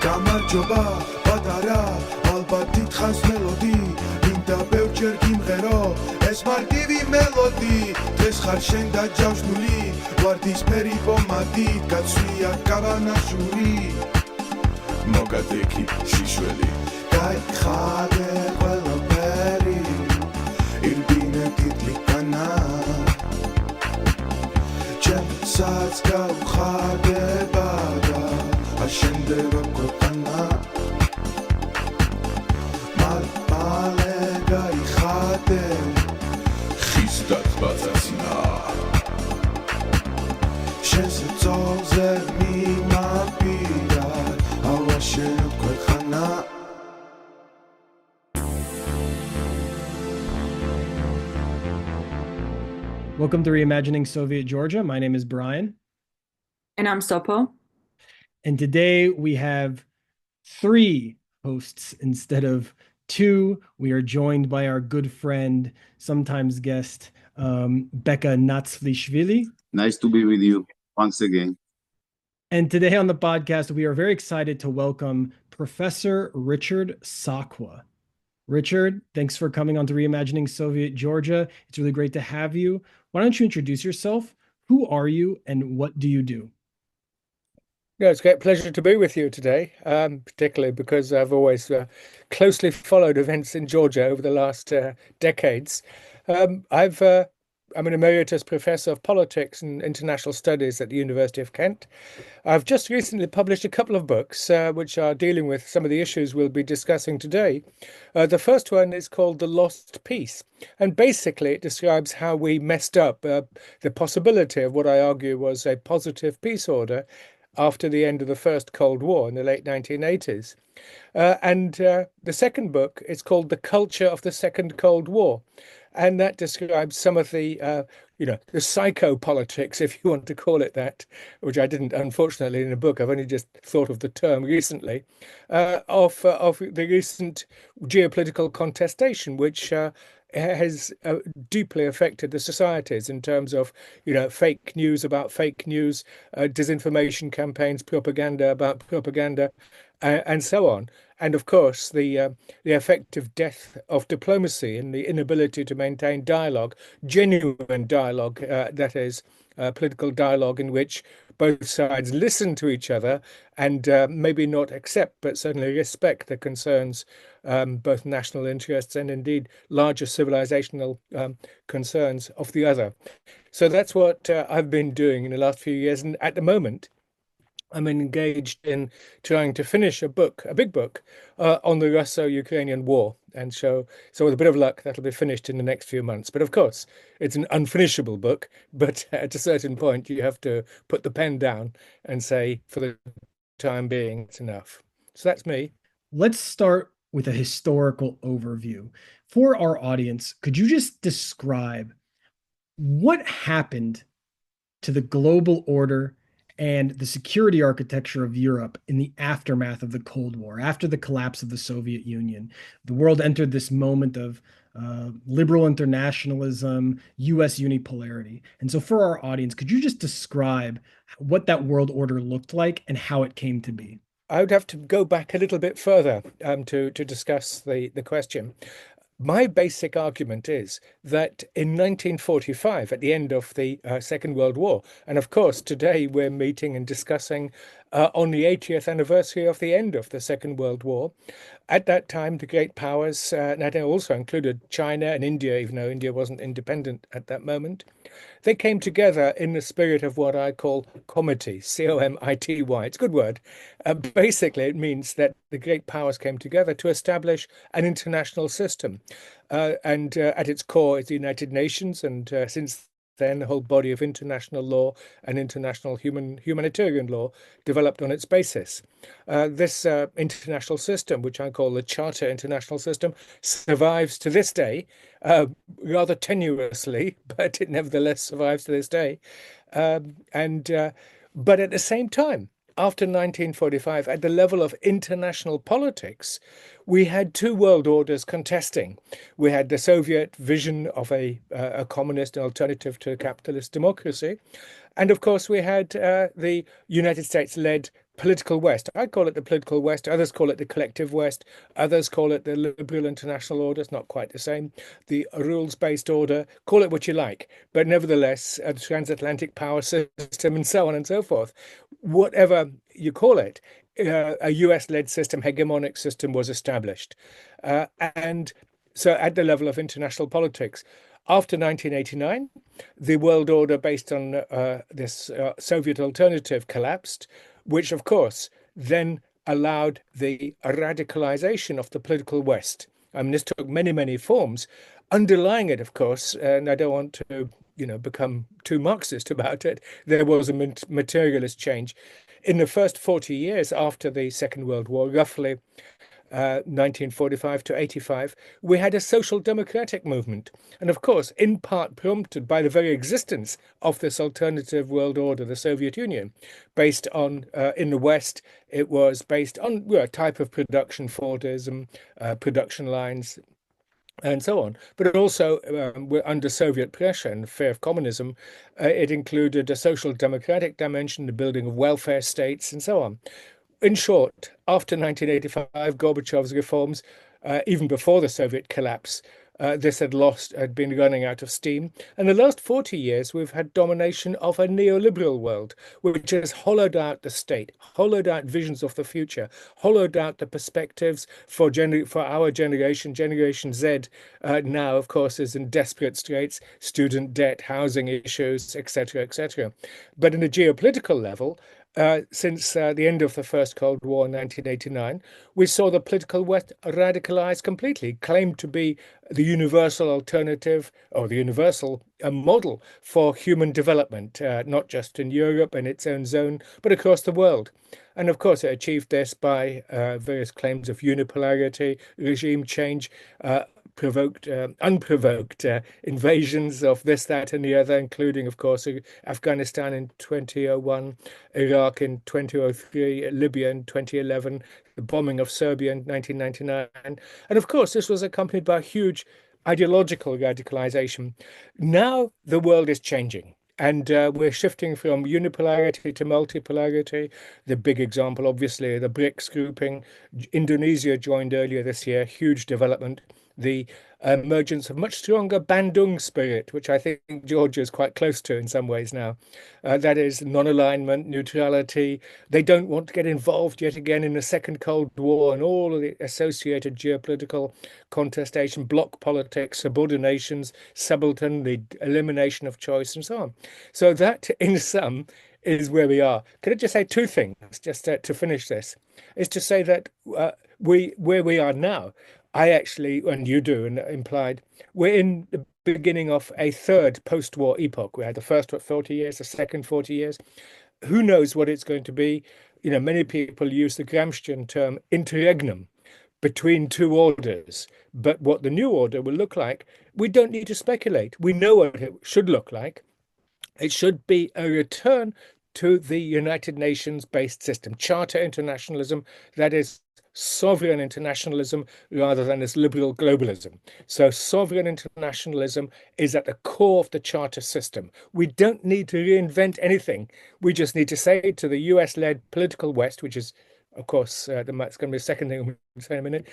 გამარჯობა პატარა ალბათ დიდხანს მელოდი მინდა ბევრჯერ გიმღერო ეს მარტივი მელოდი დღეს ხარ შენ დაჯავშნული ვარდისფერი პომადით გაცვია კავანაშური მოგადექი შიშველი გაიხადე ყველაფერი ირბინე თითლიკანა ჩემსაც გავხარდება და აშენდება ქვეყანა მალე გაიხადე ხისდაც ბაწაცინა შენს წოლზე მიმაპირა ავაშენებ ქვეყანა Welcome to Reimagining Soviet Georgia. My name is Brian. And I'm Sopo. And today we have 3 hosts instead of 2. We are joined by our good friend, sometimes guest, Beka Natsvlishvili. Nice to be with you once again. And today on the podcast, we are very excited to welcome Professor Richard Sakwa. Richard, thanks for coming on to Reimagining Soviet Georgia. It's really great to have you. Why don't you introduce yourself? Who are you and what do you do? Yeah, it's a great pleasure to be with you today, particularly because I've always closely followed events in Georgia over the last decades. I'm an Emeritus Professor of Politics and International Studies at the University of Kent. I've just recently published a couple of books which are dealing with some of the issues we'll be discussing today. The first one is called The Lost Peace, and basically it describes how we messed up the possibility of what I argue was a positive peace order after the end of the First Cold War in the late 1980s. The second book is called The Culture of the Second Cold War. And that describes some of the, the psychopolitics, if you want to call it that, which I didn't, unfortunately, in a book. I've only just thought of the term recently, of the recent geopolitical contestation, which has deeply affected the societies in terms of, fake news about fake news, disinformation campaigns, propaganda about propaganda, and so on. And of course, the effective death of diplomacy and the inability to maintain dialogue, genuine dialogue, that is, political dialogue in which both sides listen to each other and maybe not accept, but certainly respect the concerns, both national interests and indeed larger civilizational concerns of the other. So that's what I've been doing in the last few years. And at the moment, I'm engaged in trying to finish a big book on the Russo-Ukrainian War. And so with a bit of luck, that'll be finished in the next few months. But of course, it's an unfinishable book. But at a certain point, you have to put the pen down and say, for the time being, it's enough. So that's me. Let's start with a historical overview. For our audience, could you just describe what happened to the global order and the security architecture of Europe in the aftermath of the Cold War, after the collapse of the Soviet Union? The world entered this moment of liberal internationalism, US unipolarity. And so for our audience, could you just describe what that world order looked like and how it came to be? I would have to go back a little bit further to discuss the question. My basic argument is that in 1945, at the end of the Second World War, and of course, today we're meeting and discussing on the 80th anniversary of the end of the Second World War. At that time, the great powers, and that also included China and India, even though India wasn't independent at that moment, they came together in the spirit of what I call comity, C-O-M-I-T-Y. It's a good word. Basically, it means that the great powers came together to establish an international system. And at its core is the United Nations. And since then, the whole body of international law and international humanitarian law developed on its basis. This international system, which I call the Charter International System, survives to this day, rather tenuously, but it nevertheless survives to this day. But at the same time, after 1945, at the level of international politics, we had two world orders contesting. We had the Soviet vision of a communist alternative to capitalist democracy. And of course, we had the United States-led political West. I call it the political West. Others call it the collective West. Others call it the liberal international order. It's not quite the same. The rules-based order. Call it what you like. But nevertheless, a transatlantic power system and so on and so forth. Whatever you call it, a US-led system, hegemonic system was established. And so at the level of international politics, after 1989, the world order based on this Soviet alternative collapsed, which of course then allowed the radicalization of the political West. I mean, this took many, many forms. Underlying it, of course, and I don't want to, become too Marxist about it, there was a materialist change. In the first 40 years after the Second World War, roughly 1945 to 85, we had a social democratic movement. And of course, in part prompted by the very existence of this alternative world order, the Soviet Union, based on, in the West, it was based on a type of production, Fordism, production lines, and so on. But also, we're under Soviet pressure and fear of communism. It included a social democratic dimension, the building of welfare states, and so on. In short, after 1985, Gorbachev's reforms, even before the Soviet collapse, this had been running out of steam. And the last 40 years, we've had domination of a neoliberal world, which has hollowed out the state, hollowed out visions of the future, hollowed out the perspectives for our generation. Generation Z now, of course, is in desperate straits, student debt, housing issues, etc., etc. But in a geopolitical level, since the end of the First Cold War in 1989, we saw the political West radicalize completely, claimed to be the universal alternative or the universal model for human development, not just in Europe and its own zone, but across the world. And of course, it achieved this by various claims of unipolarity, regime change, unprovoked invasions of this, that, and the other, including, of course, Afghanistan in 2001, Iraq in 2003, Libya in 2011, the bombing of Serbia in 1999. And of course, this was accompanied by huge ideological radicalization. Now the world is changing. And we're shifting from unipolarity to multipolarity. The big example, obviously, the BRICS grouping. Indonesia joined earlier this year, huge development. The emergence of much stronger Bandung spirit, which I think Georgia is quite close to in some ways now. That is non-alignment, neutrality. They don't want to get involved yet again in the Second Cold War and all of the associated geopolitical contestation, bloc politics, subordinations, subaltern, the elimination of choice, and so on. So that, in sum, is where we are. Could I just say two things, just to finish this, is to say that where we are now, I actually, and you do, and implied, we're in the beginning of a third post-war epoch. We had the first 40 years, the second 40 years. Who knows what it's going to be? Many people use the Gramscian term interregnum, between two orders. But what the new order will look like, we don't need to speculate. We know what it should look like. It should be a return to the United Nations-based system, charter internationalism, that is sovereign internationalism rather than this liberal globalism. So sovereign internationalism is at the core of the charter system. We don't need to reinvent anything. We just need to say to the US-led political West, which is, of course, that's going to be the second thing I'm going to say in a minute,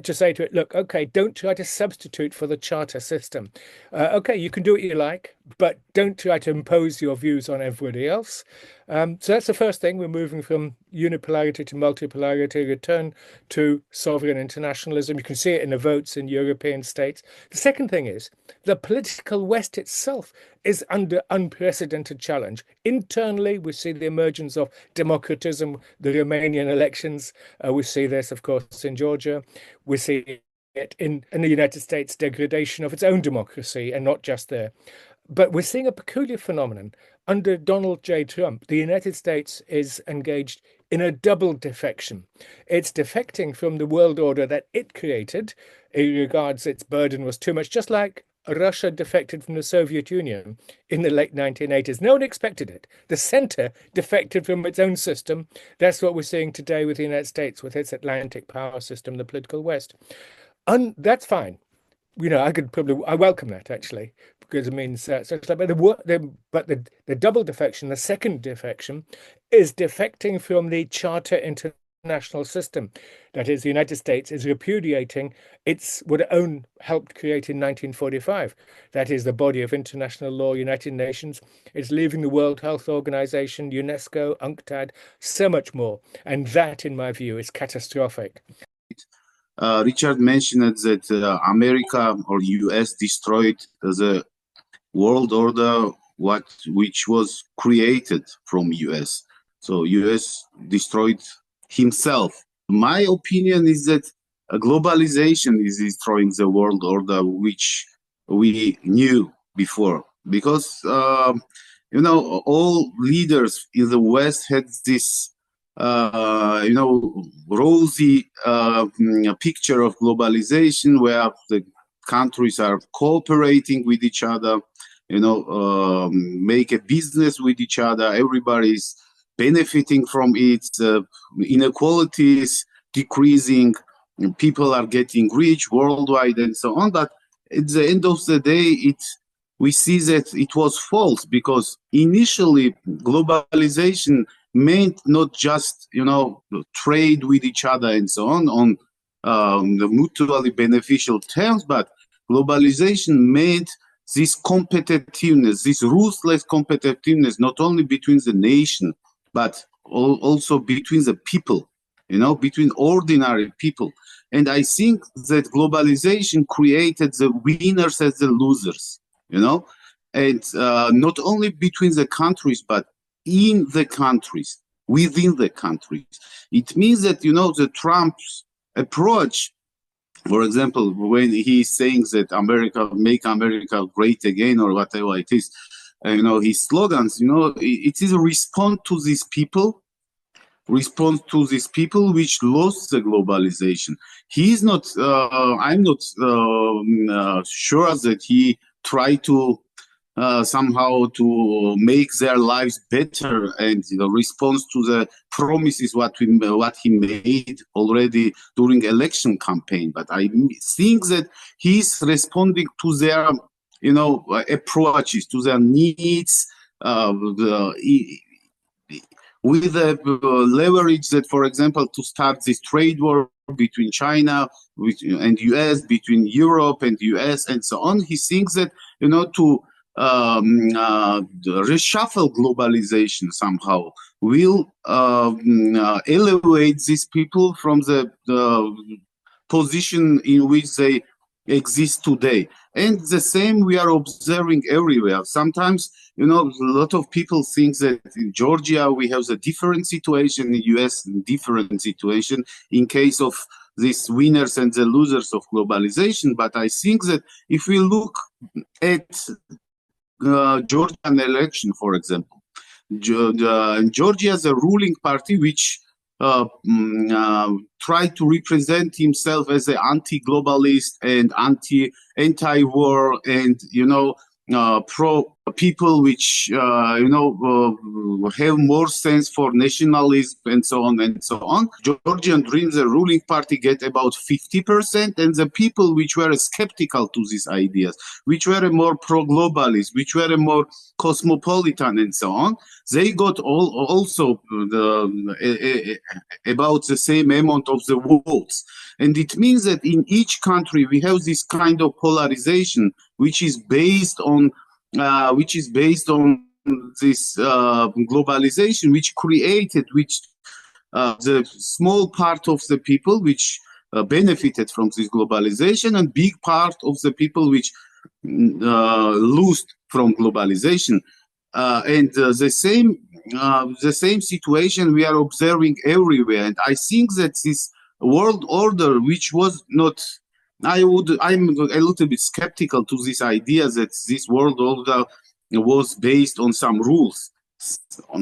to say to it, look, okay, don't try to substitute for the charter system. Okay, you can do what you like, but don't try to impose your views on everybody else. So that's the first thing. We're moving from unipolarity to multipolarity, return to sovereign internationalism. You can see it in the votes in European states. The second thing is the political West itself is under unprecedented challenge. Internally, we see the emergence of democratism, the Romanian elections. We see this, of course, in Georgia. We see it in the United States, degradation of its own democracy, and not just there. But we're seeing a peculiar phenomenon. Under Donald J. Trump, the United States is engaged in a double defection. It's defecting from the world order that it created. It regards its burden was too much, just like Russia defected from the Soviet Union in the late 1980s. No one expected it. The center defected from its own system. That's what we're seeing today with the United States, with its Atlantic power system, the political West. That's fine. I welcome that actually, because it means the double defection, the second defection, is defecting from the Charter international system. That is, the United States is repudiating what it own helped create in 1945. That is the body of international law, United Nations. It's leaving the World Health Organization, UNESCO, UNCTAD, so much more. And that, in my view, is catastrophic. Richard mentioned that America or US destroyed the world order which was created from US. So US destroyed himself. My opinion is that globalization is destroying the world order which we knew before, because all leaders in the West had this rosy picture of globalization, where the countries are cooperating with each other, make a business with each other. Everybody's benefiting from it. Inequalities decreasing, people are getting rich worldwide, and so on. But at the end of the day, we see that it was false, because initially globalization meant not just trade with each other and so on the mutually beneficial terms, but globalization meant this competitiveness, this ruthless competitiveness, not only between the nation, but also between the people, between ordinary people. And I think that globalization created the winners and the losers, and not only between the countries, but in the countries, within the countries. It means that, the Trump's approach, for example, when he's saying that make America great again, or whatever it is, his slogans, it is a response to these people which lost the globalization. He's not, I'm not sure that he tried to somehow to make their lives better and response to the promises what he made already during election campaign. But I think that he's responding to their approaches, to their needs, with the leverage that, for example, to start this trade war between China and US, between Europe and US, and so on. He thinks that to reshuffle globalization somehow will elevate these people from the position in which they exist today. And the same we are observing everywhere. Sometimes, a lot of people think that in Georgia we have a different situation, in the US different situation in case of these winners and the losers of globalization. But I think that if we look at Georgian election, for example, Georgia is a ruling party which tried to represent himself as an anti-globalist and anti-war and pro people which have more sense for nationalism and so on and so on. Georgian Dreams, the ruling party, get about 50%, and the people which were skeptical to these ideas, which were more pro-globalist, which were more cosmopolitan and so on, they got also about the same amount of the votes. And it means that in each country we have this kind of polarization, which is based on this globalization, which created the small part of the people which benefited from this globalization, and big part of the people which lost from globalization. And the same situation we are observing everywhere. And I think that this world order, which was not, I'm a little bit skeptical to this idea that this world order was based on some rules.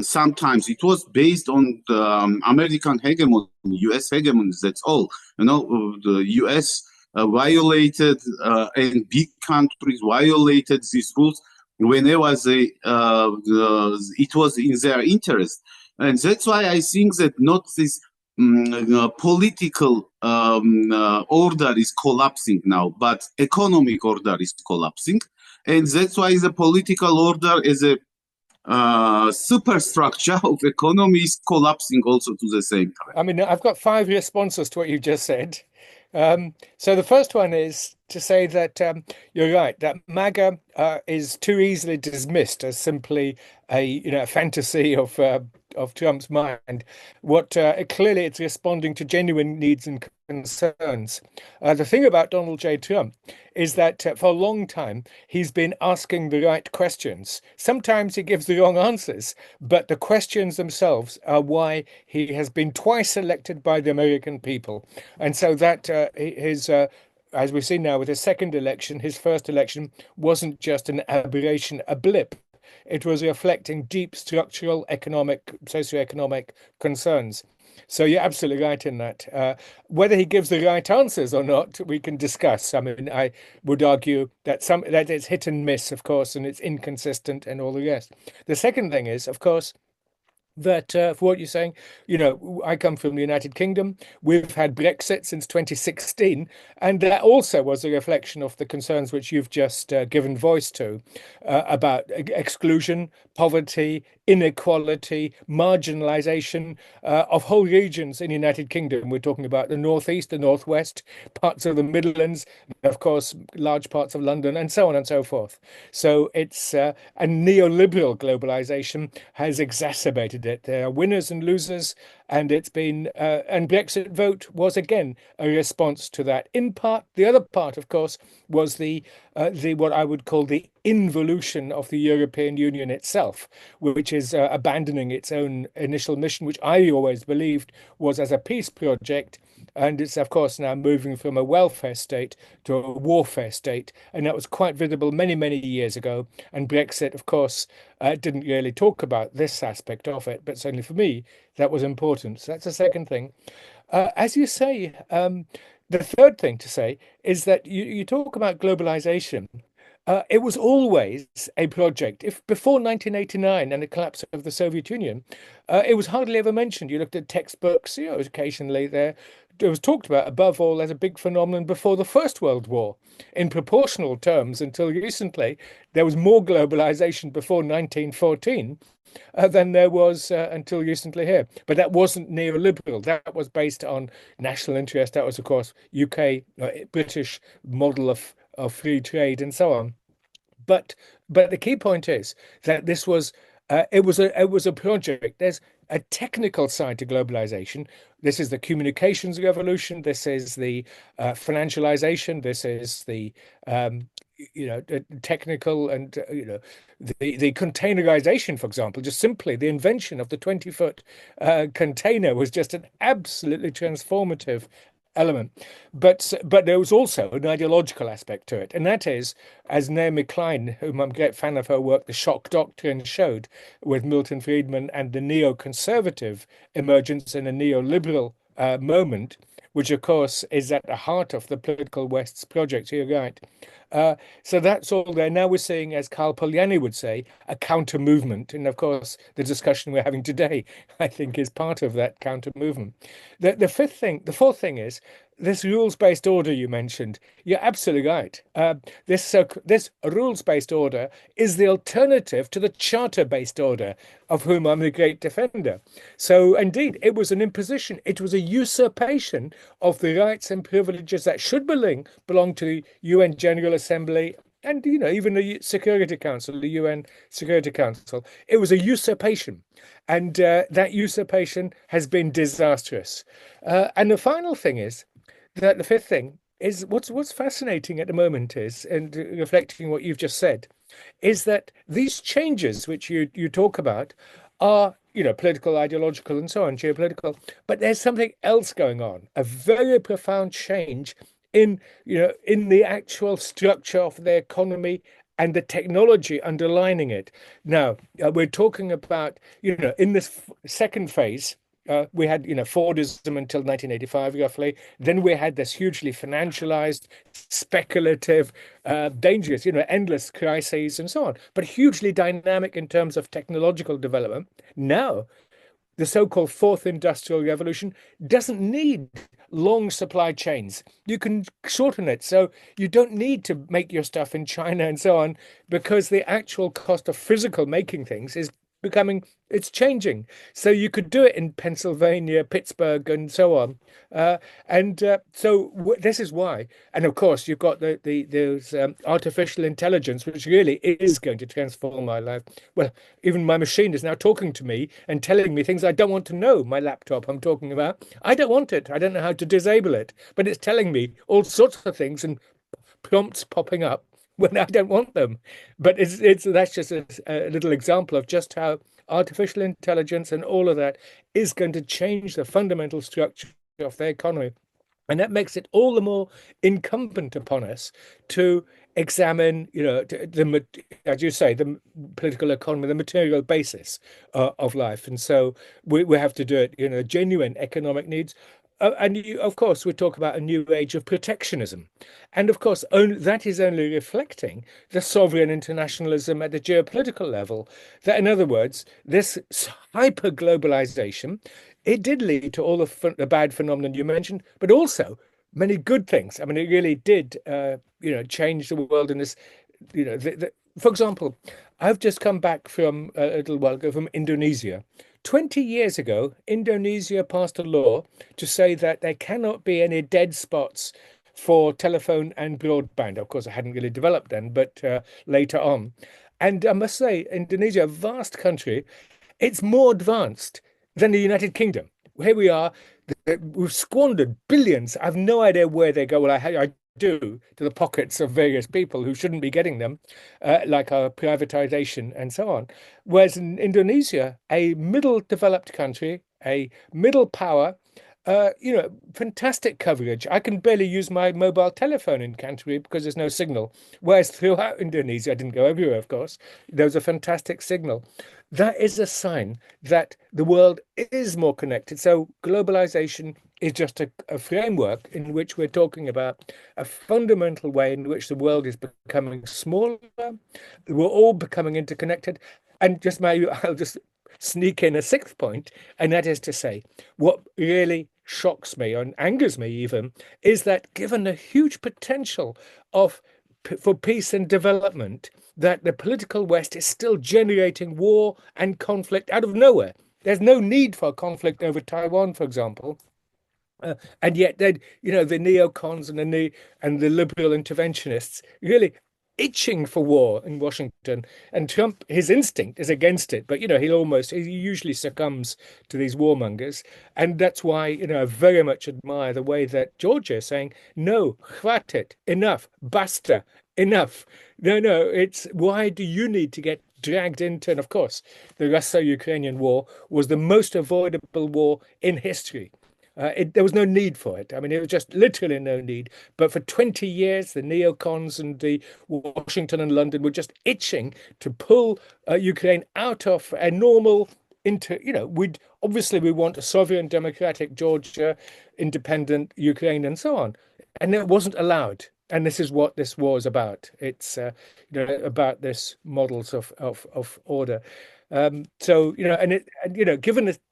Sometimes it was based on the American hegemony, US hegemony, that's all. The US violated and big countries violated these rules whenever it was in their interest. And that's why I think that not this political order is collapsing now, but economic order is collapsing. And that's why the political order is a superstructure of economy is collapsing also to the same time. I mean, I've got 5 responses to what you just said. So the first one is to say that you're right, that MAGA is too easily dismissed as simply a fantasy of Trump's mind. What clearly it's responding to genuine needs and concerns. The thing about Donald J. Trump is that for a long time he's been asking the right questions. Sometimes he gives the wrong answers, but the questions themselves are why he has been twice elected by the American people. And so that as we've seen now with his second election, his first election wasn't just an aberration, a blip. It was reflecting deep structural, economic, socioeconomic concerns. So you're absolutely right in that. Whether he gives the right answers or not, we can discuss. I mean, I would argue that that it's hit and miss, of course, and it's inconsistent and all the rest. The second thing is, of course, that for what you're saying, I come from the United Kingdom. We've had Brexit since 2016, and that also was a reflection of the concerns which you've just given voice to about exclusion, poverty, inequality, marginalization of whole regions in the United Kingdom. We're talking about the northeast, the northwest, parts of the Midlands, of course, large parts of London, and so on and so forth. So it's a neoliberal globalization has exacerbated it. There are winners and losers, and it's been and Brexit vote was again a response to that. In part, the other part, of course, was the what I would call the involution of the European Union itself, which is abandoning its own initial mission, which I always believed was as a peace project. And it's, of course, now moving from a welfare state to a warfare state. And that was quite visible many, many years ago. And Brexit, of course, didn't really talk about this aspect of it. But certainly for me, that was important. So that's the second thing. As you say, the third thing to say is that you talk about globalization. It was always a project. If before 1989 and the collapse of the Soviet Union, it was hardly ever mentioned. You looked at textbooks, occasionally there. It was talked about above all as a big phenomenon before the First World War. In proportional terms, until recently, there was more globalization before 1914 than there was until recently here. But that wasn't neoliberal. That was based on national interest. That was, of course, UK, British model of free trade and so on. But the key point is that this was it was a project. There's a technical side to globalization. This is the communications revolution. This is the financialization. This is the technical and the containerization, for example. Just simply the invention of the 20-foot container was just an absolutely transformative element. But there was also an ideological aspect to it, and that is, as Naomi Klein, whom I'm a great fan of her work, The Shock Doctrine, showed with Milton Friedman, and the neoconservative emergence in a neoliberal moment, which of course is at the heart of the political West's project. You're right. So that's all there. Now we're seeing, as Karl Polanyi would say, a counter movement. And of course, the discussion we're having today, I think, is part of that counter movement. The fourth thing is this rules-based order you mentioned. You're absolutely right. This rules-based order is the alternative to the charter-based order, of whom I'm a great defender. So indeed, it was an imposition. It was a usurpation of the rights and privileges that should belong to the UN General Assembly and even the Security Council, the UN Security Council. It was a usurpation, and that usurpation has been disastrous. And the final thing is that the fifth thing is what's fascinating at the moment is, and reflecting what you've just said, is that these changes which you talk about are political, ideological, and so on, geopolitical, but there's something else going on, a very profound change in the actual structure of the economy and the technology underlining it. Now, we're talking about, in this second phase, we had, Fordism until 1985, roughly. Then we had this hugely financialized, speculative, dangerous, endless crises and so on, but hugely dynamic in terms of technological development. Now, the so-called fourth industrial revolution doesn't need long supply chains. You can shorten it. So you don't need to make your stuff in China and so on, because the actual cost of physical making things is it's changing. So you could do it in Pennsylvania, Pittsburgh, and so on. This is why. And of course, you've got those artificial intelligence, which really is going to transform my life. Well, even my machine is now talking to me and telling me things I don't want to know. My laptop I'm talking about, I don't want it. I don't know how to disable it, but it's telling me all sorts of things and prompts popping up when I don't want them. But that's just a little example of just how artificial intelligence and all of that is going to change the fundamental structure of the economy. And that makes it all the more incumbent upon us to examine, as you say, the political economy, the material basis of life. And so we have to do it, genuine economic needs. Of course, we talk about a new age of protectionism. And of course, that is only reflecting the sovereign internationalism at the geopolitical level. That, in other words, this hyper-globalization, it did lead to all the bad phenomena you mentioned, but also many good things. I mean, it really did, change the world in this, for example, I've just come back from a little while ago from Indonesia. 20 years ago, Indonesia passed a law to say that there cannot be any dead spots for telephone and broadband. Of course, it hadn't really developed then, but later on. And I must say, Indonesia, a vast country, it's more advanced than the United Kingdom. Here we are, we've squandered billions. I have no idea where they go. Well, I do, to the pockets of various people who shouldn't be getting them, like our privatization and so on. Whereas in Indonesia, a middle developed country, a middle power, fantastic coverage. I can barely use my mobile telephone in Canterbury because there's no signal. Whereas throughout Indonesia, I didn't go everywhere, of course, there was a fantastic signal. That is a sign that the world is more connected. So globalization is just a framework in which we're talking about a fundamental way in which the world is becoming smaller. We're all becoming interconnected. And I'll just sneak in a sixth point, and that is to say, what really shocks me and angers me even is that given the huge potential for peace and development, that the political West is still generating war and conflict out of nowhere. There's no need for conflict over Taiwan, for example. And yet, the neocons and the liberal interventionists really itching for war in Washington, and Trump, his instinct is against it, but he usually succumbs to these warmongers, and that's why I very much admire the way that Georgia is saying no, chvatit, enough, basta, enough. No, it's why do you need to get dragged into? And of course, the Russo-Ukrainian War was the most avoidable war in history. There was no need for it. I mean, it was just literally no need. But for 20 years, the neocons and the Washington and London were just itching to pull Ukraine out of a normal we want a sovereign democratic Georgia, independent Ukraine, and so on. And it wasn't allowed. And this is what this war is about. It's about this models of order. Given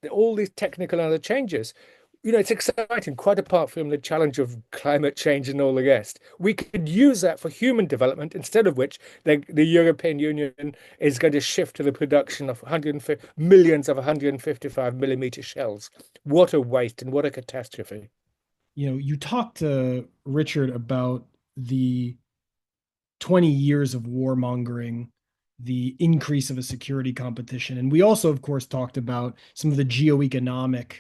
all these technical and other changes, it's exciting, quite apart from the challenge of climate change and all the rest. We could use that for human development, instead of which the European Union is going to shift to the production of millions of 155 millimeter shells. What a waste and what a catastrophe. You talked to Richard about the 20 years of warmongering, the increase of a security competition. And we also, of course, talked about some of the geoeconomic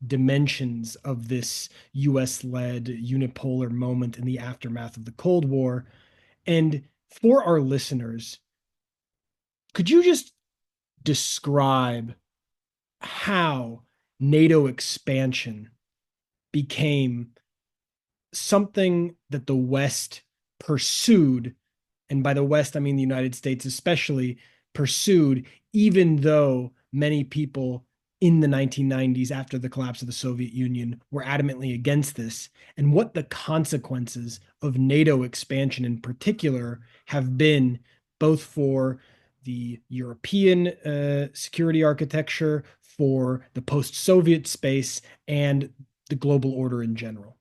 dimensions of this US-led unipolar moment in the aftermath of the Cold War. And for our listeners, could you just describe how NATO expansion became something that the West pursued, and by the West, I mean the United States especially, pursued, even though many people in the 1990s, after the collapse of the Soviet Union, were adamantly against this, and what the consequences of NATO expansion in particular have been, both for the European security architecture, for the post-Soviet space and the global order in general?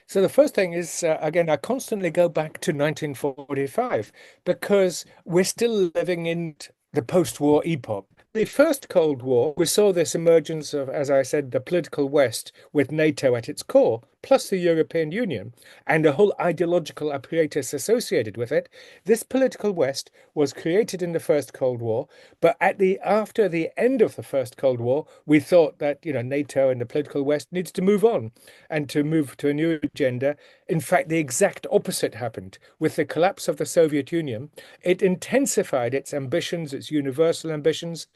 So the first thing is, again, I constantly go back to 1945 because we're still living in the post-war epoch. The first Cold War, we saw this emergence of, as I said, the political West with NATO at its core, plus the European Union, and a whole ideological apparatus associated with it. This political West was created in the first Cold War, but after the end of the first Cold War, we thought that NATO and the political West needs to move on and to move to a new agenda. In fact, the exact opposite happened. With the collapse of the Soviet Union, it intensified its ambitions, its universal ambitions,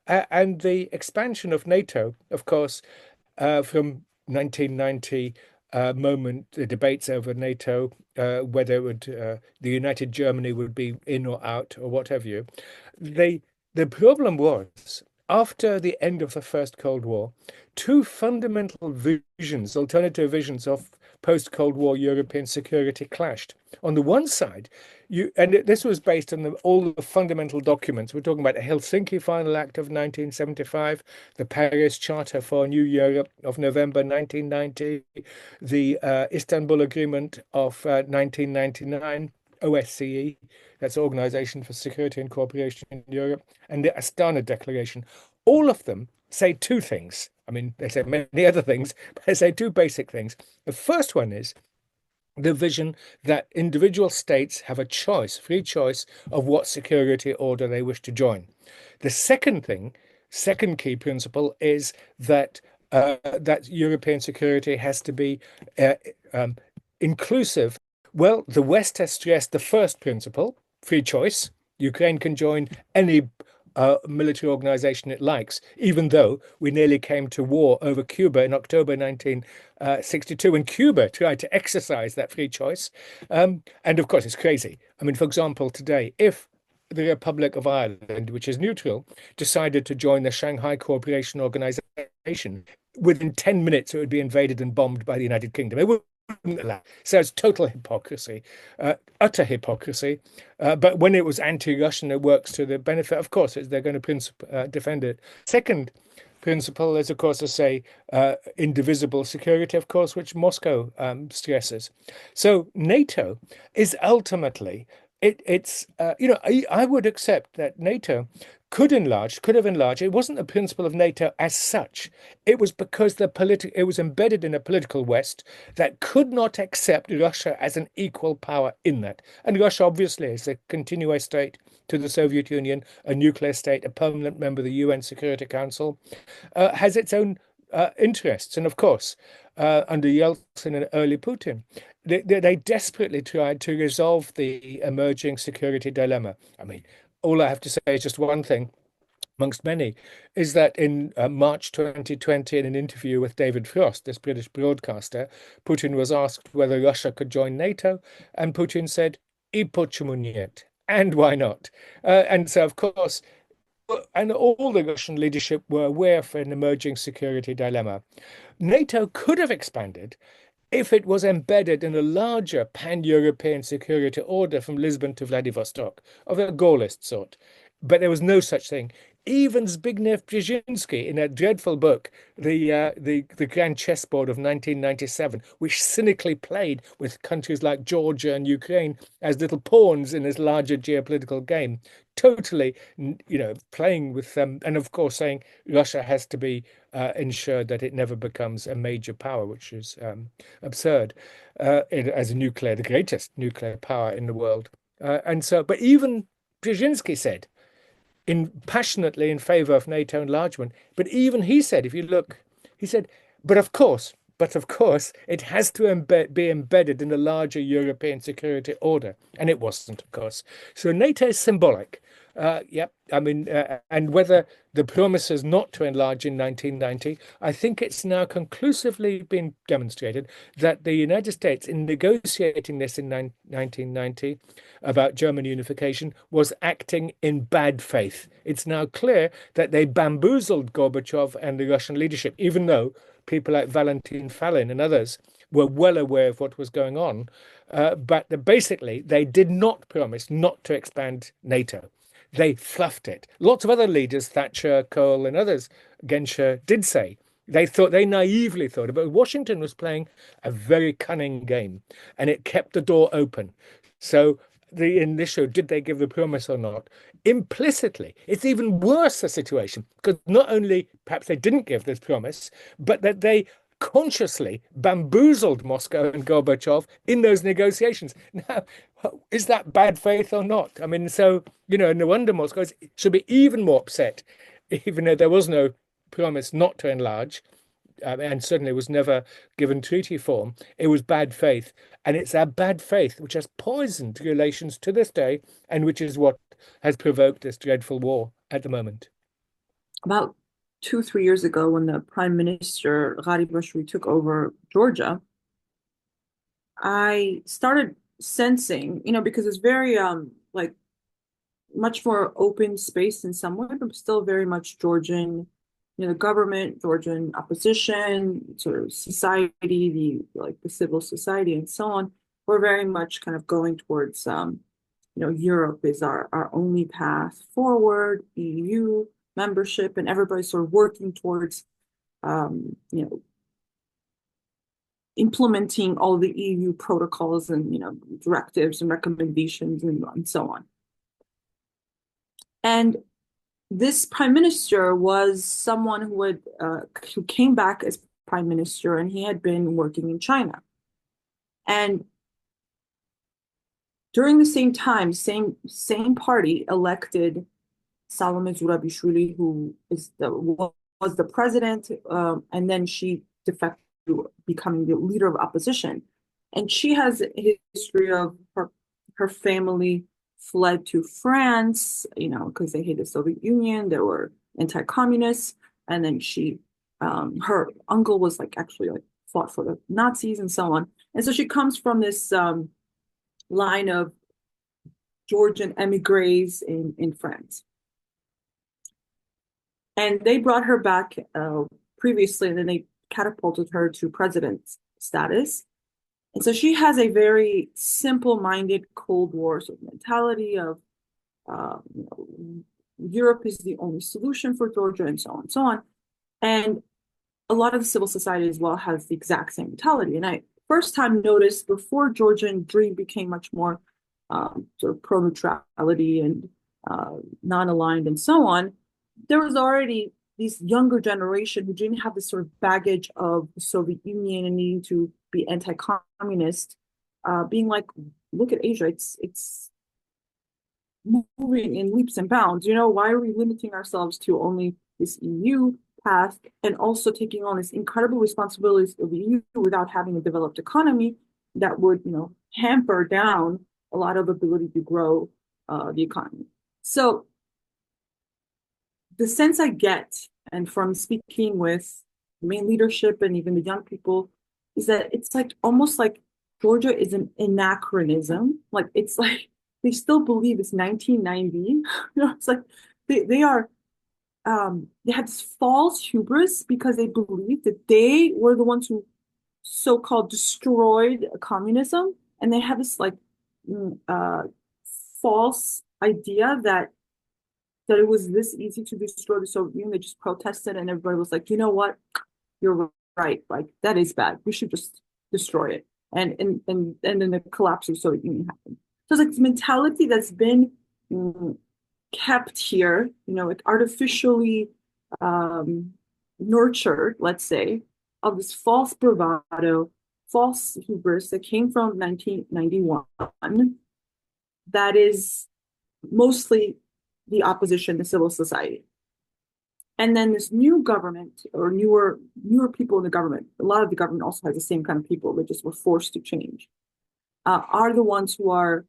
and the expansion of NATO, of course, from 1990 moment, the debates over NATO, whether it would, the United Germany would be in or out or what have you. The problem was, after the end of the first Cold War, two fundamental visions, alternative visions of post-Cold War European security clashed. On the one side, this was based on all the fundamental documents. We're talking about the Helsinki Final Act of 1975, the Paris Charter for a New Europe of November 1990, the Istanbul Agreement of 1999, OSCE, that's Organization for Security and Cooperation in Europe, and the Astana Declaration. All of them say two things. I mean, they say many other things, but they say two basic things. The first one is the vision that individual states have a choice, free choice, of what security order they wish to join. The second key principle is that that European security has to be inclusive. Well, the West has stressed the first principle, free choice. Ukraine can join any military organization it likes, even though we nearly came to war over Cuba in October 1962, and Cuba tried to exercise that free choice. And of course, it's crazy. I mean, for example, today, if the Republic of Ireland, which is neutral, decided to join the Shanghai Cooperation Organization, within 10 minutes, it would be invaded and bombed by the United Kingdom. It wouldn't allow. So it's total hypocrisy, utter hypocrisy. But when it was anti-Russian, it works to the benefit. Of course, they're going to defend it. Second principle is, of course, to say indivisible security, of course, which Moscow stresses. So NATO is ultimately, I would accept that NATO could have enlarged. It wasn't the principle of NATO as such. It was because it was embedded in a political West that could not accept Russia as an equal power in that. And Russia, obviously, is a continuous state to the Soviet Union, a nuclear state, a permanent member of the UN Security Council, has its own interests. And of course, under Yeltsin and early Putin, they desperately tried to resolve the emerging security dilemma. I mean, all I have to say is just one thing, amongst many, is that in March 2020, in an interview with David Frost, this British broadcaster, Putin was asked whether Russia could join NATO, and Putin said, "I почему нет?" And why not? And so, of course, and all the Russian leadership were aware of an emerging security dilemma. NATO could have expanded if it was embedded in a larger pan-European security order from Lisbon to Vladivostok, of a Gaullist sort. But there was no such thing. Even Zbigniew Brzezinski, in a dreadful book, the Grand Chessboard of 1997, which cynically played with countries like Georgia and Ukraine as little pawns in this larger geopolitical game, totally, playing with them, and of course saying Russia has to be ensured that it never becomes a major power, which is absurd, as the greatest nuclear power in the world. But even Brzezinski said, passionately in favor of NATO enlargement, but even he said, if you look, he said, but of course, it has to be embedded in a larger European security order. And it wasn't, of course. So NATO is symbolic. And whether the promises not to enlarge in 1990, I think it's now conclusively been demonstrated that the United States, in negotiating this in 1990 about German unification, was acting in bad faith. It's now clear that they bamboozled Gorbachev and the Russian leadership, even though people like Valentin Falin and others were well aware of what was going on. But basically, they did not promise not to expand NATO. they fluffed it. Lots of other leaders, Thatcher, Kohl, and others, Genscher, did say they naively thought, but Washington was playing a very cunning game, and it kept the door open. So the initial, did they give the promise or not? Implicitly, it's even worse a situation, because not only perhaps they didn't give this promise, but that they consciously bamboozled Moscow and Gorbachev in those negotiations. Now, is that bad faith or not? I mean, so, no wonder Moscow should be even more upset, even though there was no promise not to enlarge, and certainly was never given treaty form. It was bad faith. And it's our bad faith which has poisoned relations to this day, and which is what has provoked this dreadful war at the moment. About 2-3 years ago, when the Prime Minister Garibashvili took over Georgia, I started sensing, because it's very like much more open space in some way, but still very much Georgian, the government, Georgian opposition, sort of society, the civil society and so on. We're very much kind of going towards, Europe is our only path forward, EU membership, and everybody's sort of working towards, implementing all the EU protocols and, directives and recommendations and so on. And this prime minister was someone who came back as prime minister, and he had been working in China. And during the same time, same party elected Salome Zurabishvili, who was the president, and then she defected to becoming the leader of opposition. And she has a history of her family fled to France, because they hated the Soviet Union. They were anti-communists. And then her uncle was actually fought for the Nazis and so on. And so she comes from this line of Georgian emigres in France. And they brought her back previously, and then they catapulted her to president status. And so she has a very simple-minded Cold War sort of mentality of, Europe is the only solution for Georgia, and so on and so on. And a lot of the civil society as well has the exact same mentality. And I first time noticed, before Georgian Dream became much more sort of pro-neutrality and non-aligned and so on, there was already this younger generation who didn't have this sort of baggage of the Soviet Union and needing to be anti-communist, being like, look at Asia, it's moving in leaps and bounds. Why are we limiting ourselves to only this EU path, and also taking on this incredible responsibilities of the EU without having a developed economy that would, hamper down a lot of ability to grow the economy. So the sense I get, and from speaking with the main leadership and even the young people, is that it's almost like Georgia is an anachronism. It's like they still believe it's 1990. It's like they are they had this false hubris because they believed that they were the ones who so-called destroyed communism, and they have this false idea that it was this easy to destroy the Soviet Union. They just protested, and everybody was like, you know what, you're right, that is bad, we should just destroy it, and then the collapse of the Soviet Union happened. So it's this mentality that's been kept here, artificially nurtured, let's say, of this false bravado, false hubris that came from 1991, that is mostly the opposition, the civil society. And then this new government, or newer people in the government, a lot of the government also has the same kind of people that just were forced to change, are the ones who are,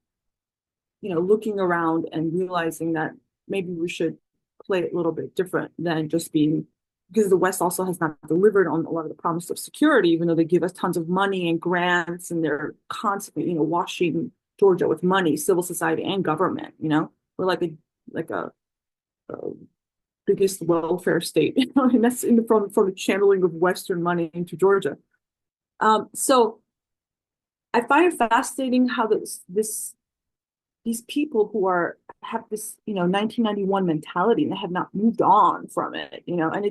looking around and realizing that maybe we should play it a little bit different than just being, because the West also has not delivered on a lot of the promise of security, even though they give us tons of money and grants, and they're constantly, washing Georgia with money, civil society and government. We're like a biggest welfare state, and that's from the channeling of Western money into Georgia. So I find it fascinating how this these people who have this, 1991 mentality and they have not moved on from it, and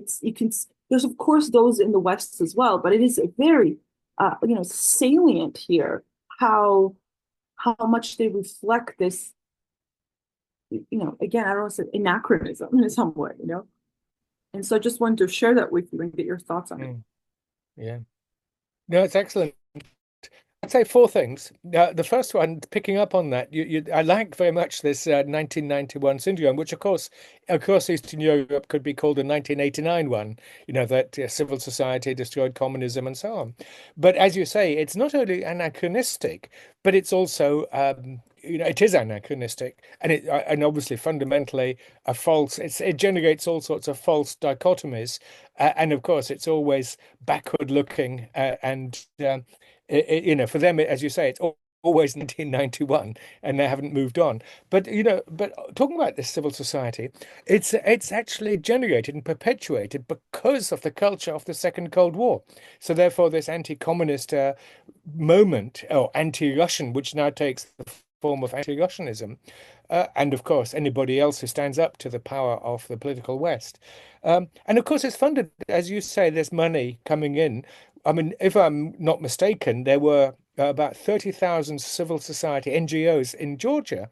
there's of course those in the West as well, but it is a very, salient here how much they reflect this, again, I don't want to say anachronism in some way, And so I just wanted to share that with you and get your thoughts on it. Yeah. No, it's excellent. I'd say four things. The first one, picking up on that, I like very much this 1991 syndrome, which across Eastern Europe could be called a 1989 one, that civil society destroyed communism and so on. But as you say, it's not only anachronistic, but it's also, it is anachronistic and obviously fundamentally a false, it generates all sorts of false dichotomies. And of course, it's always backward looking and for them, as you say, it's always 1991 and they haven't moved on. But talking about this civil society, it's actually generated and perpetuated because of the culture of the Second Cold War. So therefore, this anti-communist moment, or anti-Russian, which now takes the form of anti-Russianism, and of course anybody else who stands up to the power of the political West. And of course, it's funded, as you say, there's money coming in. I mean, if I'm not mistaken, there were about 30,000 civil society NGOs in Georgia.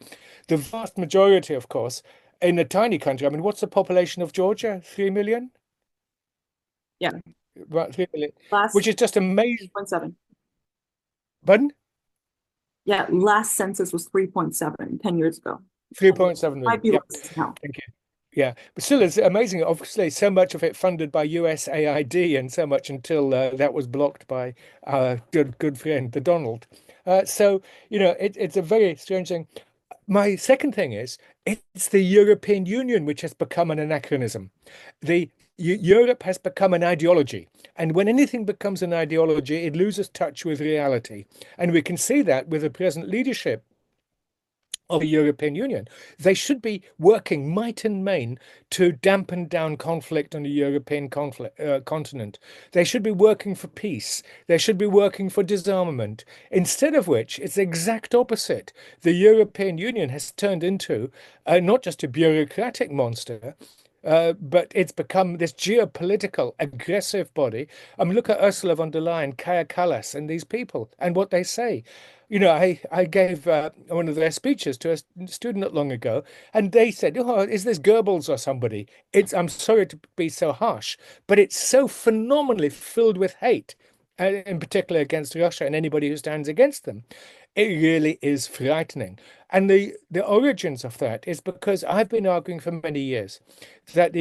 The vast majority, of course, in a tiny country. I mean, what's the population of Georgia? 3 million? Yeah. About 3 million, Last which is just amazing. 3.7. Pardon? Yeah, last census was 3.7 10 years ago. 3.7 million. Might be Yep. less now. Thank you. Yeah, but still, it's amazing. Obviously, so much of it funded by USAID, and so much until that was blocked by our good friend, the Donald. So it's a very strange thing. My second thing is it's the European Union which has become an anachronism. Europe has become an ideology, and when anything becomes an ideology, it loses touch with reality, and we can see that with the present leadership of the European Union. They should be working might and main to dampen down conflict on the European continent. They should be working for peace. They should be working for disarmament. Instead of which, it's the exact opposite. The European Union has turned into not just a bureaucratic monster, but it's become this geopolitical aggressive body. I mean, look at Ursula von der Leyen, Kaja Kallas, and these people and what they say. I gave one of their speeches to a student not long ago, and they said, "Oh, is this Goebbels or somebody?" I'm sorry to be so harsh, but it's so phenomenally filled with hate, in particular against Russia and anybody who stands against them. It really is frightening. And the origins of that is because I've been arguing for many years that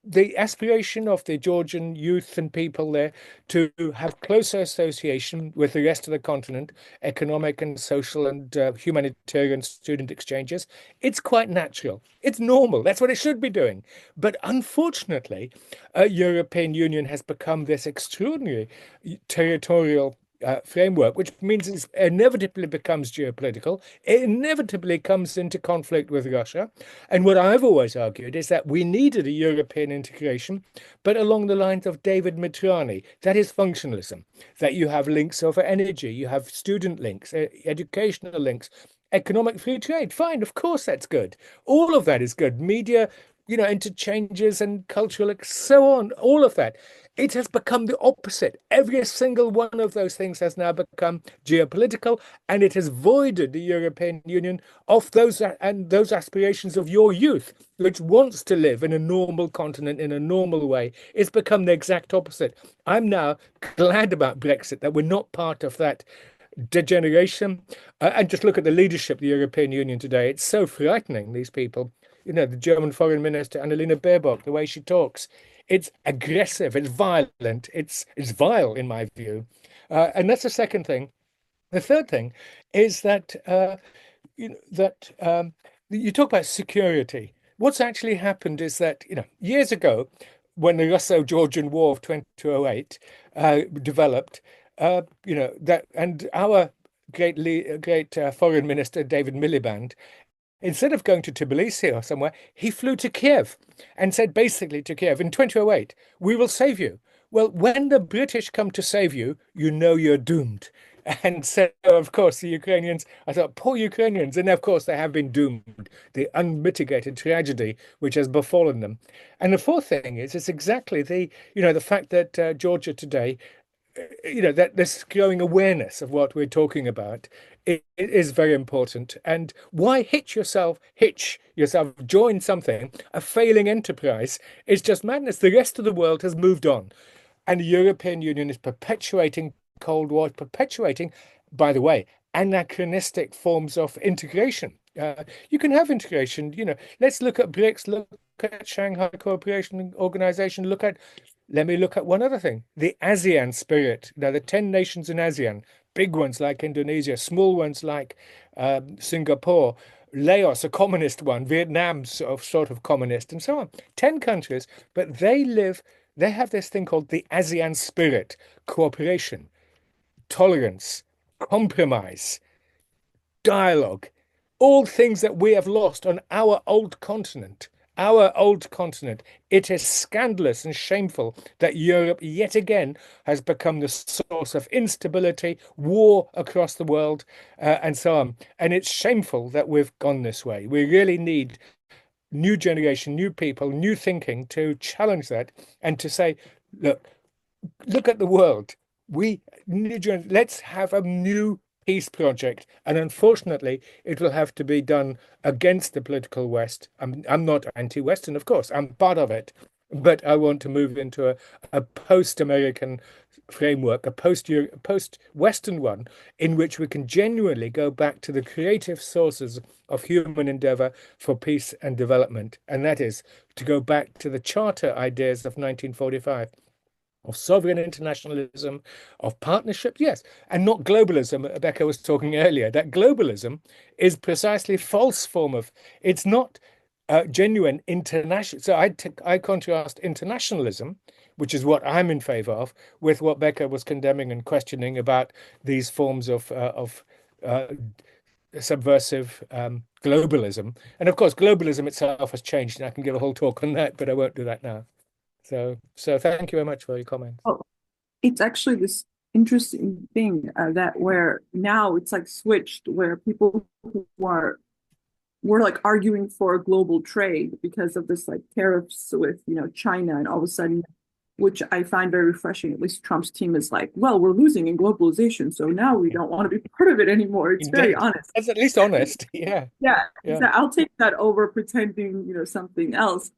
the aspiration of the Georgian youth and people there to have closer association with the rest of the continent, economic and social and humanitarian student exchanges, it's quite natural. It's normal. That's what it should be doing. But unfortunately, European Union has become this extraordinary territorial framework, which means it inevitably becomes geopolitical. It inevitably comes into conflict with Russia. And what I've always argued is that we needed a European integration, but along the lines of David Mitrani. That is functionalism, that you have links over energy, you have student links, educational links, economic free trade. Fine, of course, that's good. All of that is good. Media, interchanges and cultural, so on, all of that. It has become the opposite. Every single one of those things has now become geopolitical, and it has voided the European Union of those aspirations of your youth, which wants to live in a normal continent in a normal way. It's become the exact opposite. I'm now glad about Brexit, that we're not part of that degeneration. And just look at the leadership of the European Union today. It's so frightening, these people. The German Foreign Minister, Annalena Baerbock, the way she talks. It's aggressive, it's violent, it's vile in my view. And that's the second thing. The third thing is that you talk about security. What's actually happened is that years ago, when the Russo-Georgian War of 2008 developed, that and our great foreign minister David Miliband, instead of going to Tbilisi or somewhere, he flew to Kiev and said basically to Kiev in 2008, "We will save you." Well, when the British come to save you, you know you're doomed. And so, of course, the Ukrainians, I thought, poor Ukrainians. And of course, they have been doomed, the unmitigated tragedy which has befallen them. And the fourth thing is, it's exactly the fact that Georgia today, that this growing awareness of what we're talking about, it is very important. And why hitch yourself, join something, a failing enterprise, is just madness. The rest of the world has moved on. And the European Union is perpetuating Cold War, perpetuating, by the way, anachronistic forms of integration. You can have integration, let's look at BRICS, look at Shanghai Cooperation Organization, let me look at one other thing, the ASEAN spirit. Now, the 10 nations in ASEAN, big ones like Indonesia, small ones like Singapore, Laos, a communist one, Vietnam, sort of communist, and so on. 10 countries, but they have this thing called the ASEAN spirit, cooperation, tolerance, compromise, dialogue, all things that we have lost on our old continent. Our old continent. It is scandalous and shameful that Europe yet again has become the source of instability, war across the world, and so on. And it's shameful that we've gone this way. We really need new generation, new people, new thinking to challenge that and to say, look at the world. Let's have a new peace project, and unfortunately, it will have to be done against the political West. I'm not anti-Western, of course. I'm part of it, but I want to move into a post-American framework, a post-Western one, in which we can genuinely go back to the creative sources of human endeavor for peace and development, and that is to go back to the charter ideas of 1945. Of sovereign internationalism, of partnership, yes, and not globalism. Beka was talking earlier, that globalism is precisely false form of, it's not genuine international. So I contrast internationalism, which is what I'm in favor of, with what Beka was condemning and questioning about these forms of subversive globalism. And of course, globalism itself has changed, and I can give a whole talk on that, but I won't do that now. So thank you very much for your comments. Oh, it's actually this interesting thing that where now it's like switched, where people who were like arguing for global trade because of this like tariffs with China, and all of a sudden, which I find very refreshing. At least Trump's team is like, well, we're losing in globalization, so now we don't want to be part of it anymore. It's very honest. That's at least honest. Yeah. So I'll take that over pretending something else.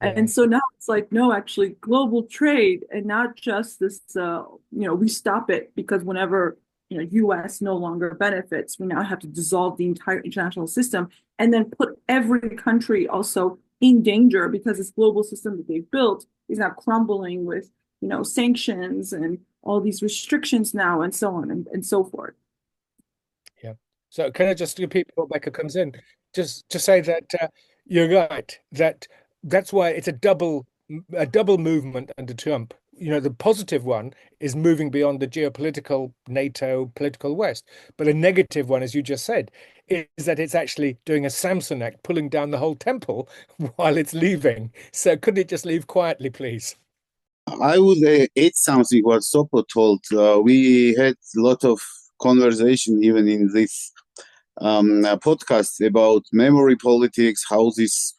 And so now it's like, no, actually global trade, and not just this, we stop it because whenever, US no longer benefits, we now have to dissolve the entire international system and then put every country also in danger because this global system that they've built is now crumbling with, sanctions and all these restrictions now and so on and so forth. Yeah. So can I just repeat before Beka comes in? Just to say that you're right, that's why it's a double movement under Trump. The positive one is moving beyond the geopolitical NATO political West. But a negative one, as you just said, is that it's actually doing a Samsonite, pulling down the whole temple while it's leaving. So could it just leave quietly, please? I would add something what Sopo told. We had a lot of conversation even in this podcast about memory politics, how this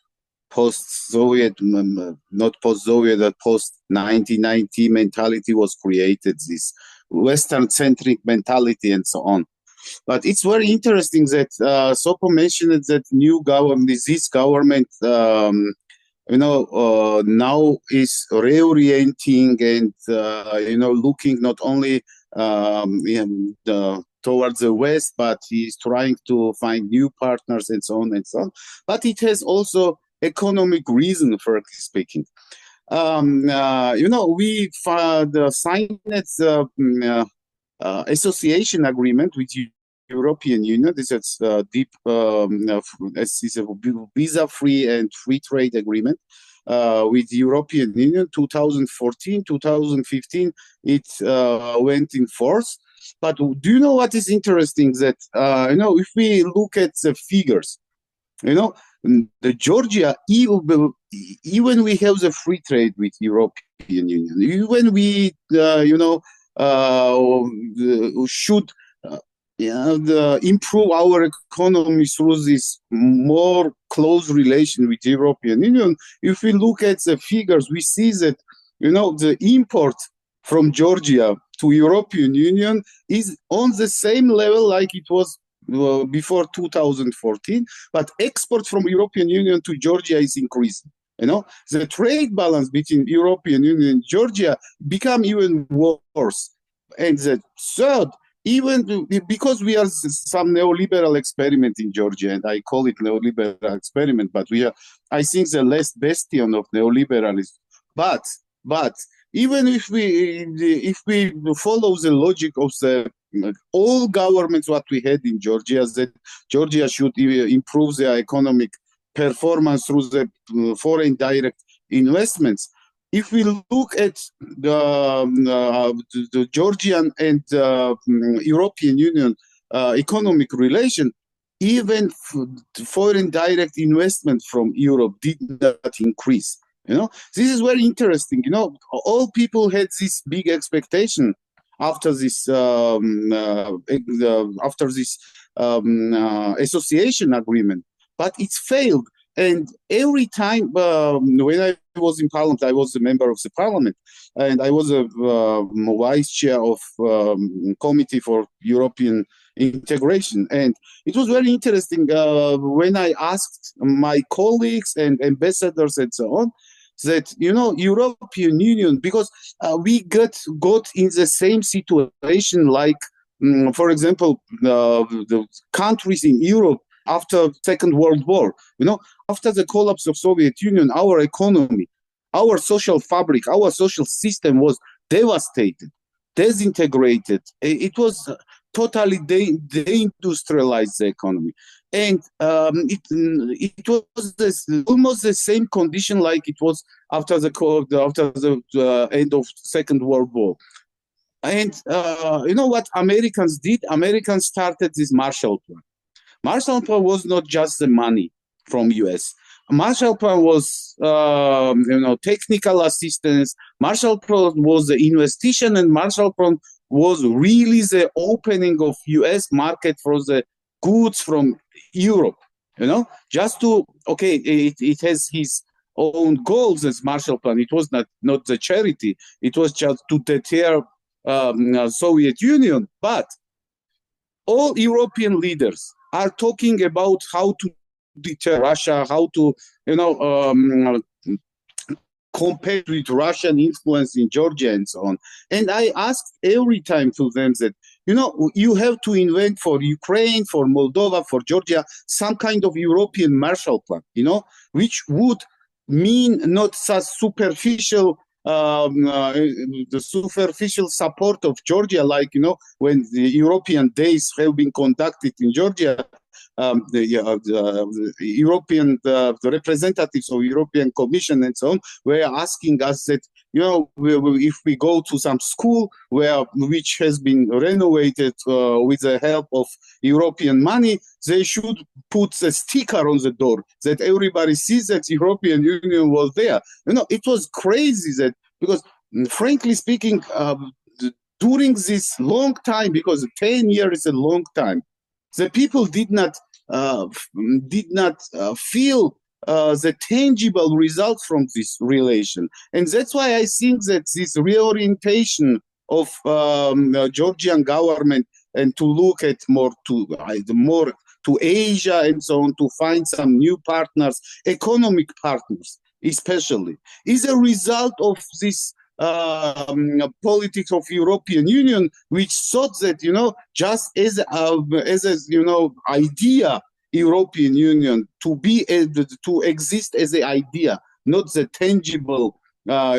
post-Soviet, not post-Soviet, but post-1990 mentality was created, this Western-centric mentality and so on. But it's very interesting that Sopo mentioned that new government, this government, now is reorienting and, looking not only towards the West, but he's trying to find new partners and so on and so on. But it has also economic reason, for speaking. We signed association agreement with European Union. This is is a visa-free and free trade agreement with the European Union. 2014, 2015, it went in force. But do you know what is interesting? That if we look at the figures, the Georgia, even we have the free trade with European Union, even we should improve our economy through this more close relation with European Union. If we look at the figures, we see that the import from Georgia to European Union is on the same level like it was before 2014, but export from European Union to Georgia is increasing. The trade balance between European Union and Georgia become even worse. And the third, even because we are some neoliberal experiment in Georgia, and I call it neoliberal experiment, but we are, I think, the last bastion of neoliberalism. But even if we follow the logic of the all governments what we had in Georgia, that Georgia should improve their economic performance through the foreign direct investments. If we look at the Georgian and European Union economic relation, even foreign direct investment from Europe did not increase. This is very interesting. All people had this big expectation after this association agreement, but it failed. And every time when I was in parliament, I was a member of the parliament, and I was a vice chair of committee for European integration. And it was very interesting when I asked my colleagues and ambassadors and so on, that European Union, because we got in the same situation like, for example, the countries in Europe after Second World War. After the collapse of Soviet Union, our economy, our social fabric, our social system was devastated, disintegrated. It was totally deindustrialized the economy. And it was almost the same condition like it was after the end of Second World War. And what Americans did? Americans started this Marshall Plan. Marshall Plan was not just the money from US. Marshall Plan was technical assistance. Marshall Plan was the investigation, and Marshall Plan was really the opening of US market for the goods from Europe. Just to it has his own goals as Marshall Plan. It was not the charity. It was just to deter Soviet Union. But all European leaders are talking about how to deter Russia, how to compete with Russian influence in Georgia and so on. And I asked every time to them that, you have to invent for Ukraine, for Moldova, for Georgia, some kind of European Marshall Plan, which would mean not such superficial the superficial support of Georgia, like, when the European days have been conducted in Georgia, the European the representatives of European Commission and so on were asking us that, if we go to some school which has been renovated with the help of European money, they should put a sticker on the door that everybody sees that European Union was there. It was crazy that, because frankly speaking, during this long time, because 10 years is a long time, the people did not feel the tangible results from this relation. And that's why I think that this reorientation of the Georgian government and to look at more to Asia and so on, to find some new partners, economic partners especially, is a result of this politics of European Union, which thought that, just as idea, European Union to exist as an idea, not the tangible, not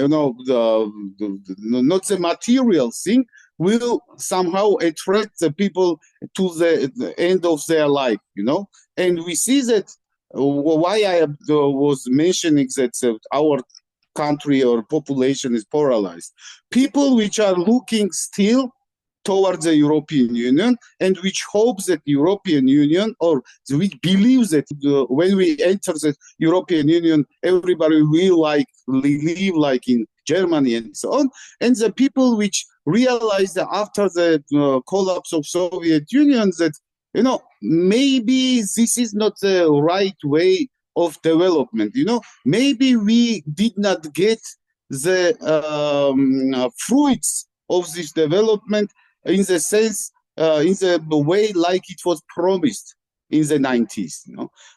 the material thing, will somehow attract the people to the end of their life, And we see that why I was mentioning that our country or population is polarized. People which are looking still towards the European Union and which hopes that the European Union, or which believes that when we enter the European Union, everybody will live like in Germany, and so on. And the people which realized that after the collapse of Soviet Union that, maybe this is not the right way of development. Maybe we did not get the fruits of this development in the sense, in the way like it was promised in the 90s.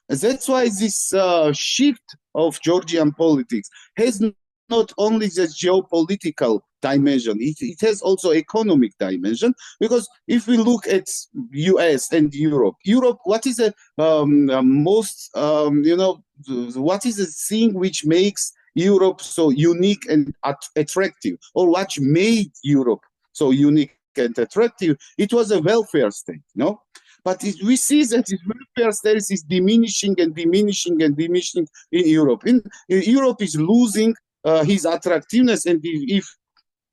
That's why this shift of Georgian politics has not only the geopolitical dimension, it has also economic dimension, because if we look at US and Europe, what is the most, what is the thing which makes Europe so unique and attractive, or what made Europe so unique and attractive? It was a welfare state, But we see that this welfare state is diminishing and diminishing and diminishing in Europe. Europe is losing his attractiveness, and if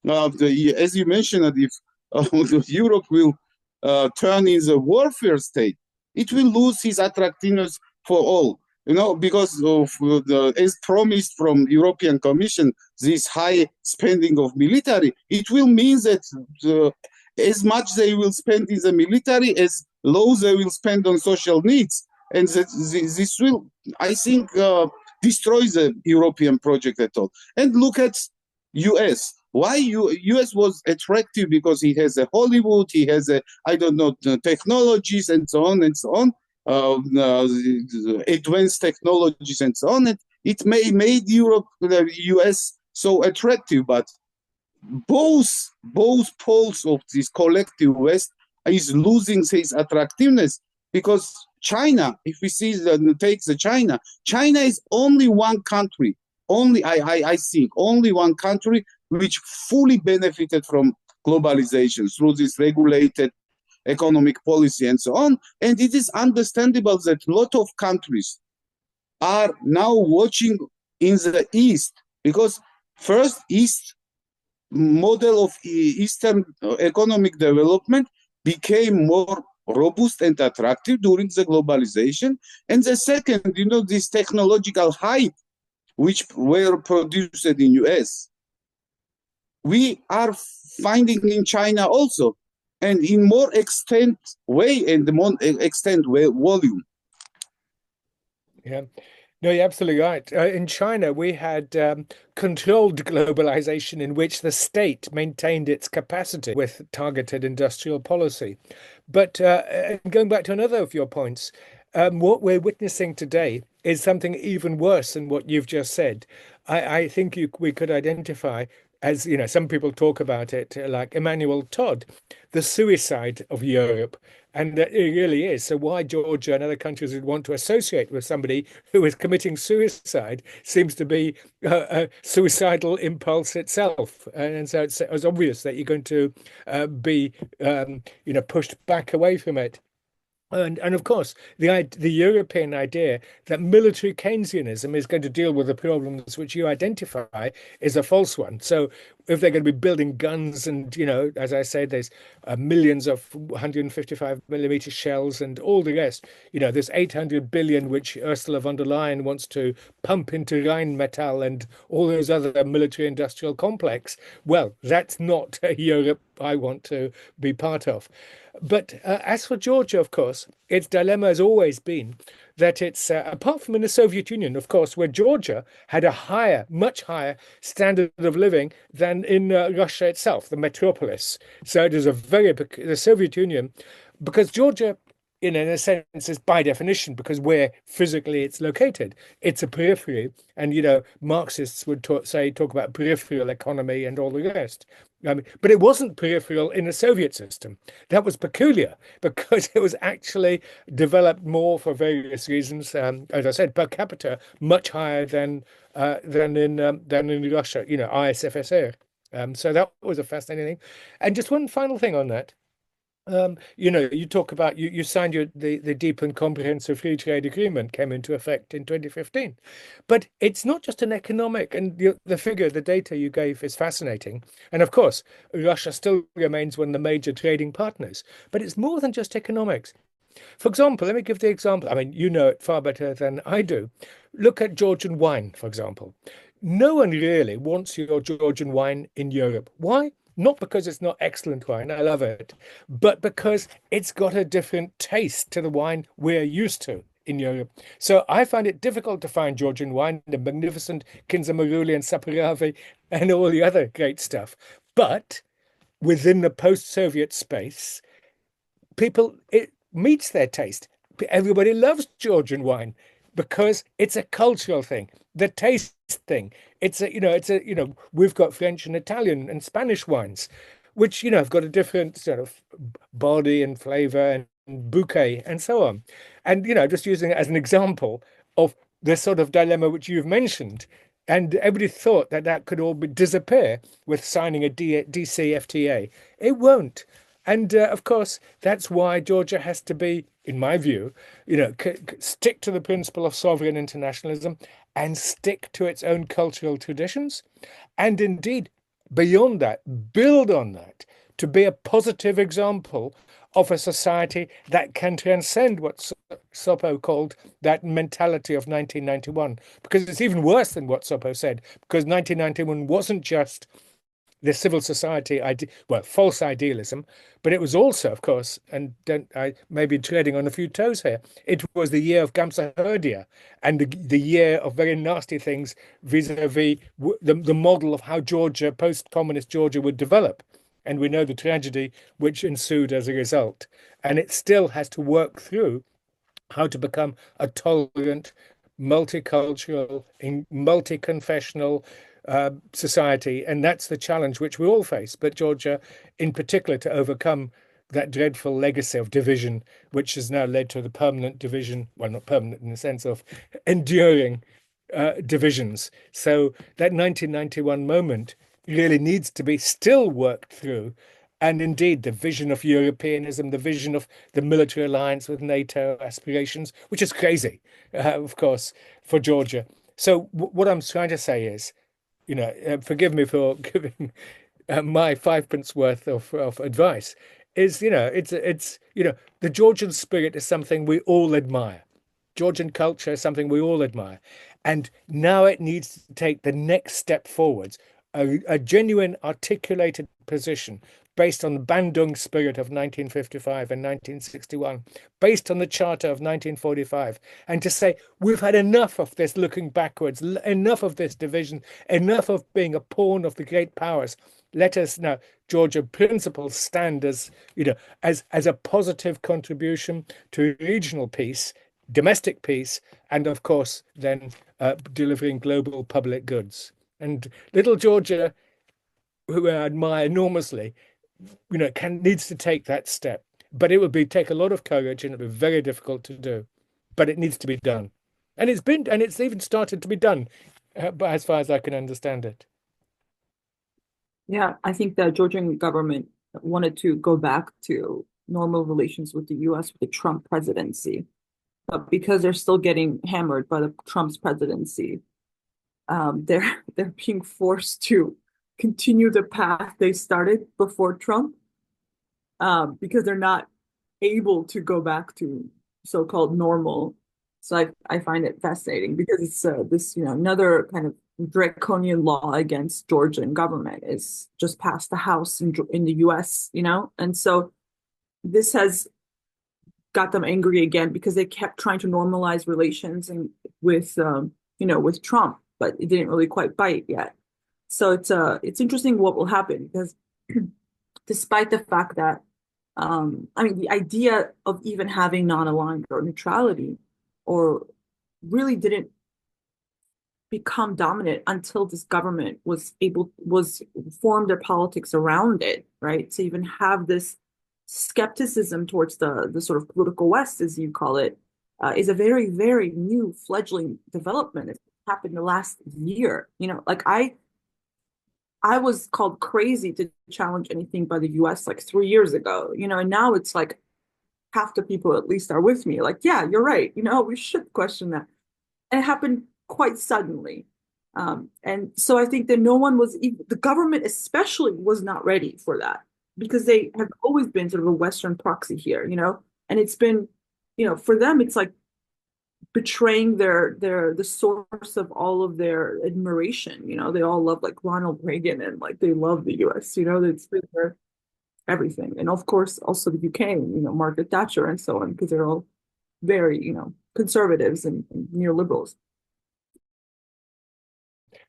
as you mentioned, if Europe will turn in the warfare state, it will lose his attractiveness for all. Because of as promised from European Commission, this high spending of military, it will mean that as much they will spend in the military, as low they will spend on social needs. And that this will, I think, destroy the European project at all. And look at US. Why US was attractive? Because he has a Hollywood, he has technologies and so on and so on. Advanced technologies and so on, and it made Europe, the US, so attractive. But both poles of this collective West is losing its attractiveness, because China, if we take China is only one country, I think only one country which fully benefited from globalization through this regulated economic policy and so on. And it is understandable that a lot of countries are now watching in the East, because first East model of Eastern economic development became more robust and attractive during the globalization. And the second, this technological hype which were produced in US, we are finding in China also, and in more extent way and more extent volume. Yeah, no, you're absolutely right. In China, we had controlled globalization in which the state maintained its capacity with targeted industrial policy. But going back to another of your points, what we're witnessing today is something even worse than what you've just said. I think we could identify, as some people talk about it, like Emmanuel Todd, the suicide of Europe. And it really is. So why Georgia and other countries would want to associate with somebody who is committing suicide seems to be a suicidal impulse itself. And so it's obvious that you're going to be, pushed back away from it. And of course, the European idea that military Keynesianism is going to deal with the problems which you identify is a false one. So if they're going to be building guns and, as I said, there's millions of 155 millimeter shells and all the rest, there's 800 billion which Ursula von der Leyen wants to pump into Rheinmetall and all those other military industrial complex. Well, that's not a Europe I want to be part of. But as for Georgia, of course, its dilemma has always been that it's, apart from in the Soviet Union, of course, where Georgia had a much higher standard of living than in Russia itself, the metropolis. So it is the Soviet Union, because Georgia, in a sense, is by definition, because where physically it's located, it's a periphery. And, Marxists would talk about peripheral economy and all the rest. But it wasn't peripheral in the Soviet system. That was peculiar because it was actually developed more for various reasons. As I said, per capita, much higher than in Russia, ISFSR. So that was a fascinating thing. And just one final thing on that. You talk about you signed the deep and comprehensive free trade agreement came into effect in 2015, but it's not just an economic, and the data you gave is fascinating. And of course, Russia still remains one of the major trading partners, but it's more than just economics. For example, let me give the example. I mean, you know it far better than I do. Look at Georgian wine, for example. no one really wants your Georgian wine in Europe. Why? Not because it's not excellent wine, I love it, but because it's got a different taste to the wine we're used to in Europe. So I find it difficult to find Georgian wine, the magnificent Kinza-Maruli and Saperavi and all the other great stuff. But within the post-Soviet space, it meets their taste. Everybody loves Georgian wine because it's a cultural thing, the taste thing. We've got French and Italian and Spanish wines, which, have got a different sort of body and flavor and bouquet and so on. And, just using it as an example of the sort of dilemma which you've mentioned. And everybody thought that could all disappear with signing a DCFTA. It won't. And of course, that's why Georgia has to be, in my view, stick to the principle of sovereign internationalism and stick to its own cultural traditions. And indeed, beyond that, build on that to be a positive example of a society that can transcend what Sopo called that mentality of 1991. Because it's even worse than what Sopo said, because 1991 wasn't just the civil society false idealism, but it was also, of course, and I may be treading on a few toes here, it was the year of Gamsahurdia and the year of very nasty things vis-a-vis the model of how Georgia, post-communist Georgia, would develop. And we know the tragedy which ensued as a result. And it still has to work through how to become a tolerant, multicultural, multi-confessional society. And that's the challenge which we all face. But Georgia, in particular, to overcome that dreadful legacy of division, which has now led to the permanent division, well, not permanent in the sense of enduring divisions. So that 1991 moment really needs to be still worked through. And indeed, the vision of Europeanism, the vision of the military alliance with NATO aspirations, which is crazy, of course, for Georgia. So what I'm trying to say is, forgive me for giving my 5 pence worth of advice, is, the Georgian spirit is something we all admire. Georgian culture is something we all admire. And now it needs to take the next step forwards, a genuine articulated position based on the Bandung spirit of 1955 and 1961, based on the Charter of 1945, and to say, we've had enough of this looking backwards, enough of this division, enough of being a pawn of the great powers. Let us now, Georgia principles stand as, as a positive contribution to regional peace, domestic peace, and of course, then delivering global public goods. And little Georgia, who I admire enormously, needs to take that step. But it would take a lot of courage, and it'd be very difficult to do. But it needs to be done, and it's even started to be done, but as far as I can understand it. Yeah, I think the Georgian government wanted to go back to normal relations with the US with the Trump presidency, but because they're still getting hammered by the Trump's presidency, they're being forced to continue the path they started before Trump, because they're not able to go back to so-called normal. So I find it fascinating because it's this another kind of draconian law against Georgian government is just passed the House in the US, and so this has got them angry again because they kept trying to normalize relations and with Trump, but it didn't really quite bite yet. So it's interesting what will happen because despite the fact that the idea of even having non-aligned or neutrality or really didn't become dominant until this government was form their politics around it, right? To even have this skepticism towards the sort of political West, as you call it, is a very, very new fledgling development. It happened the last year. I was called crazy to challenge anything by the US like 3 years ago, and now it's like half the people at least are with me. Like, yeah, you're right. We should question that. And it happened quite suddenly. And so I think that no one the government especially was not ready for that because they have always been sort of a Western proxy here, and it's been, for them, it's like betraying the source of all of their admiration. They all love like Ronald Reagan and like they love the US, it's their everything. And of course also the UK, Margaret Thatcher and so on, because they're all very, conservatives and neoliberals.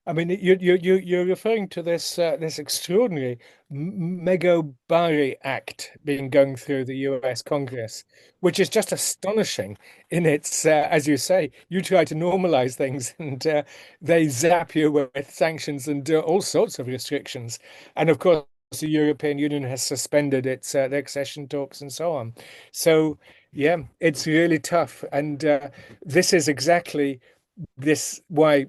I mean, you're referring to this extraordinary Megobari Act going through the U.S. Congress, which is just astonishing in its, as you say, you try to normalize things and they zap you with sanctions and all sorts of restrictions. And of course, the European Union has suspended its accession talks and so on. So, yeah, it's really tough. And this is exactly why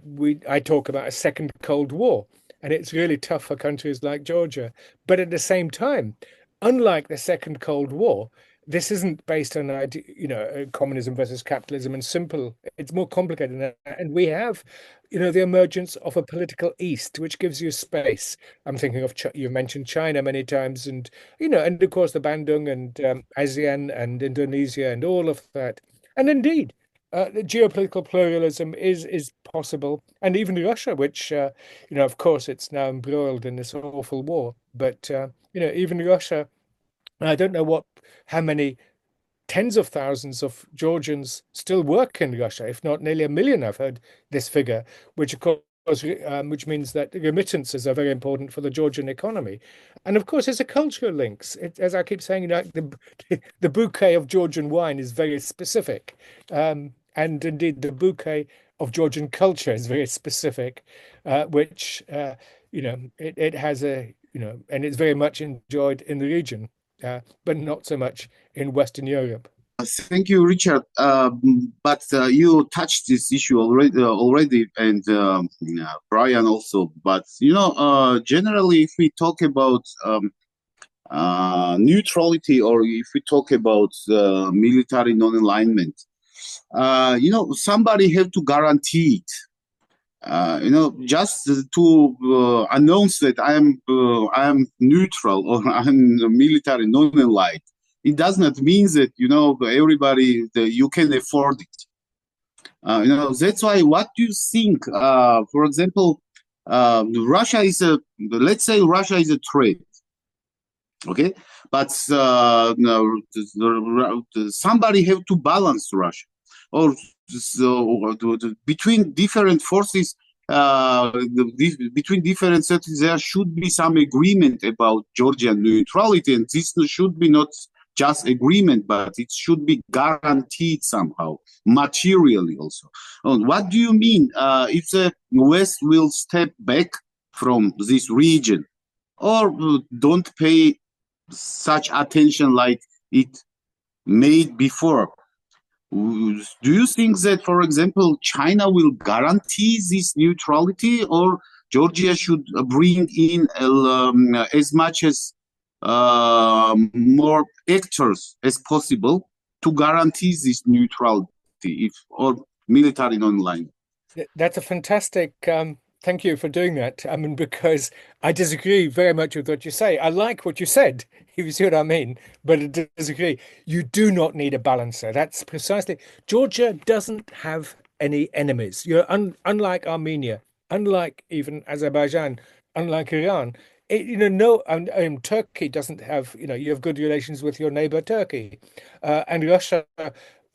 I talk about a second Cold War, and it's really tough for countries like Georgia. But at the same time, unlike the second Cold War, this isn't based on communism versus capitalism and simple. It's more complicated than that. And we have, the emergence of a political East, which gives you space. I'm thinking of you mentioned China many times, and and of course the Bandung and ASEAN and Indonesia and all of that. And indeed, the geopolitical pluralism is possible, and even Russia, which of course, it's now embroiled in this awful war. But even Russia, I don't know how many tens of thousands of Georgians still work in Russia, if not nearly 1 million. I've heard this figure, which of course, which means that remittances are very important for the Georgian economy. And of course, there's a cultural links. As I keep saying, the bouquet of Georgian wine is very specific. And indeed, the bouquet of Georgian culture is very specific, which, it has and it's very much enjoyed in the region, but not so much in Western Europe. Thank you, Richard. But you touched this issue already, and Brian also. But generally, if we talk about neutrality, or if we talk about military non-alignment, somebody have to guarantee it. Just to announce that I am neutral or I'm military non-aligned, it does not mean that everybody you can afford it. That's why. What do you think? For example, Russia is let's say Russia is a threat. Okay, but somebody have to balance Russia, or so between different forces, between different cities, there should be some agreement about Georgian neutrality, and this should be not just agreement, but it should be guaranteed somehow, materially also. What do you mean if the West will step back from this region, or don't pay such attention like it made before? Do you think that, for example, China will guarantee this neutrality, or Georgia should bring in as much as more actors as possible to guarantee this neutrality, or military non-alignment? That's a fantastic. Thank you for doing that. I mean, because I disagree very much with what you say. I like what you said, if you see what I mean, but I disagree. You do not need a balancer. That's precisely. Georgia doesn't have any enemies. You're unlike Armenia, unlike even Azerbaijan, unlike Iran. Turkey doesn't have. You have good relations with your neighbor Turkey, and Russia.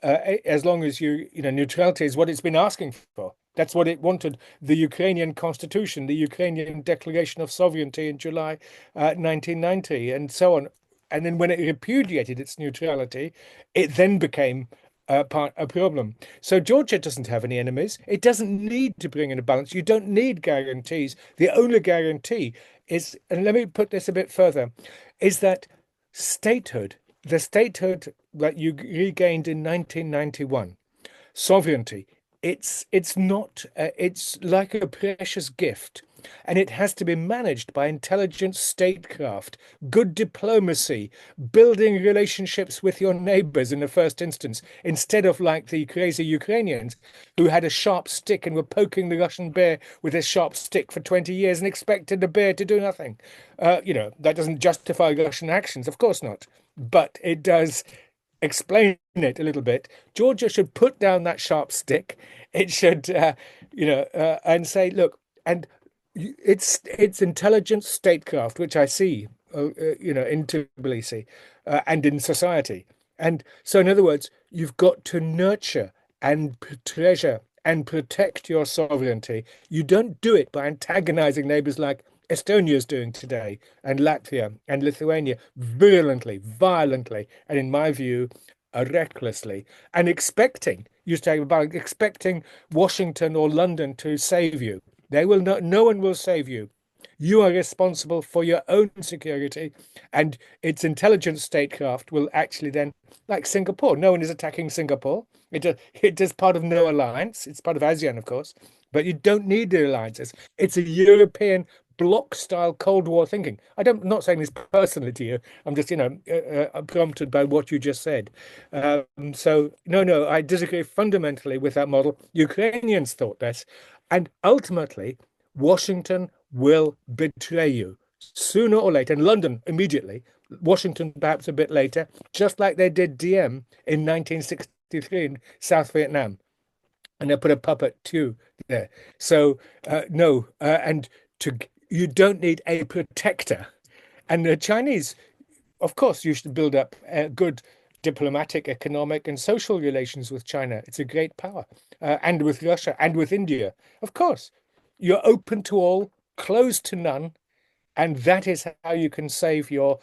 As long as neutrality is what it's been asking for. That's what it wanted. The Ukrainian constitution, the Ukrainian declaration of sovereignty in July 1990, and so on. And then when it repudiated its neutrality, it then became a problem. So Georgia doesn't have any enemies. It doesn't need to bring in a balance. You don't need guarantees. The only guarantee is, and let me put this a bit further, is that the statehood that you regained in 1991, sovereignty, it's like a precious gift, and it has to be managed by intelligent statecraft, good diplomacy, building relationships with your neighbors in the first instance, instead of like the crazy Ukrainians who had a sharp stick and were poking the Russian bear with a sharp stick for 20 years and expected the bear to do nothing. That doesn't justify Russian actions, of course not, but it does explain it a little bit. Georgia should put down that sharp stick. It should, and say, look, and it's intelligent statecraft, which I see, in Tbilisi and in society. And so, in other words, you've got to nurture and treasure and protect your sovereignty. You don't do it by antagonizing neighbors like Estonia is doing today, and Latvia and Lithuania virulently, violently, and in my view, recklessly, and expecting Washington or London to save you. They will not, no one will save you. You are responsible for your own security, and its intelligent statecraft will actually then, like Singapore, no one is attacking Singapore. It is part of no alliance. It's part of ASEAN, of course, but you don't need the alliances. It's a European bloc-style Cold War thinking. I'm not saying this personally to you. I'm just, prompted by what you just said. So, no, I disagree fundamentally with that model. Ukrainians thought this, and ultimately, Washington will betray you sooner or later, and London immediately, Washington perhaps a bit later, just like they did Diem in 1963 in South Vietnam. And they put a puppet too there. So, no, you don't need a protector. And the Chinese, of course, you should build up good diplomatic, economic, and social relations with China. It's a great power. And with Russia and with India. Of course, you're open to all, closed to none. And that is how you can save your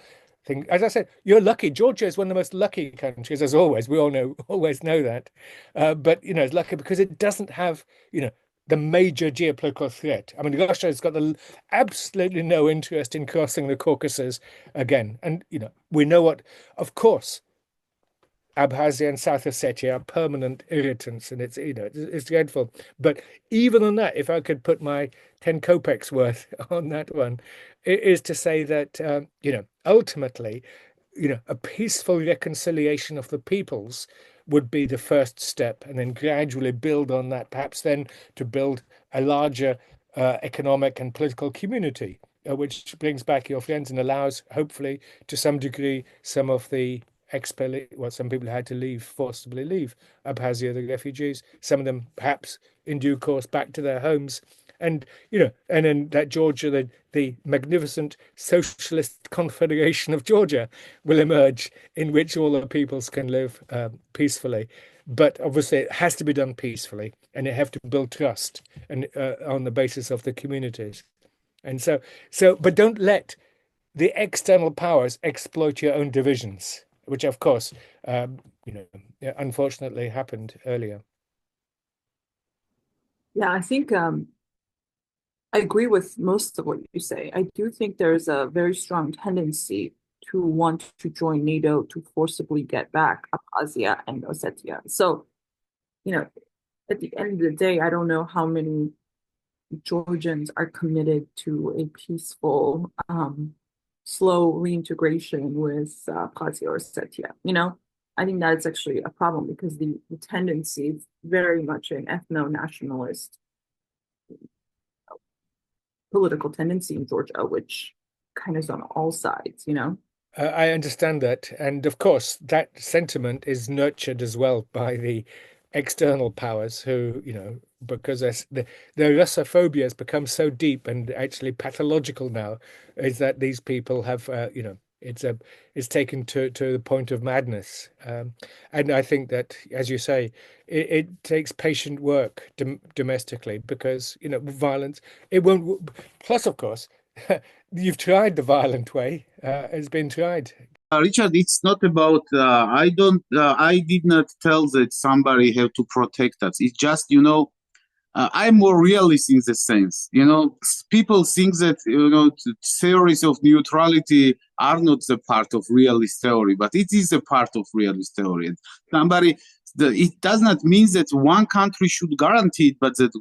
thing. As I said, you're lucky. Georgia is one of the most lucky countries, as always. We all always know that. But, it's lucky because it doesn't have, the major geopolitical threat. I mean, Russia has got absolutely no interest in crossing the Caucasus again. And, we know what, of course, Abkhazia and South Ossetia are permanent irritants, and it's dreadful. But even on that, if I could put my 10 kopecks worth on that one, it is to say that, ultimately, a peaceful reconciliation of the peoples would be the first step, and then gradually build on that, perhaps then to build a larger economic and political community, which brings back your friends and allows, hopefully, to some degree, some of the some people had to forcibly leave Abkhazia, the refugees, some of them perhaps in due course back to their homes. And, and then that Georgia, the magnificent socialist confederation of Georgia will emerge, in which all the peoples can live peacefully. But obviously it has to be done peacefully, and you have to build trust and on the basis of the communities. And but don't let the external powers exploit your own divisions, which of course, unfortunately happened earlier. Yeah, I think I agree with most of what you say. I do think there's a very strong tendency to want to join NATO to forcibly get back Abkhazia and Ossetia. So, at the end of the day, I don't know how many Georgians are committed to a peaceful, slow reintegration with Abkhazia or Ossetia. I think that's actually a problem, because the tendency is very much an ethno-nationalist political tendency in Georgia, which kind of is on all sides, I understand that. And of course, that sentiment is nurtured as well by the external powers who, because the Russophobia has become so deep and actually pathological now, is that these people have, it's taken to the point of madness. And I think that, as you say, it takes patient work domestically, because, violence, it won't. Plus, of course, you've tried the violent way. It's been tried. Richard, it's not about, I did not tell that somebody have to protect us. It's just, I'm more realist in the sense, people think that, theories of neutrality are not the part of realist theory, but it is a part of realist theory. It does not mean that one country should guarantee it, but that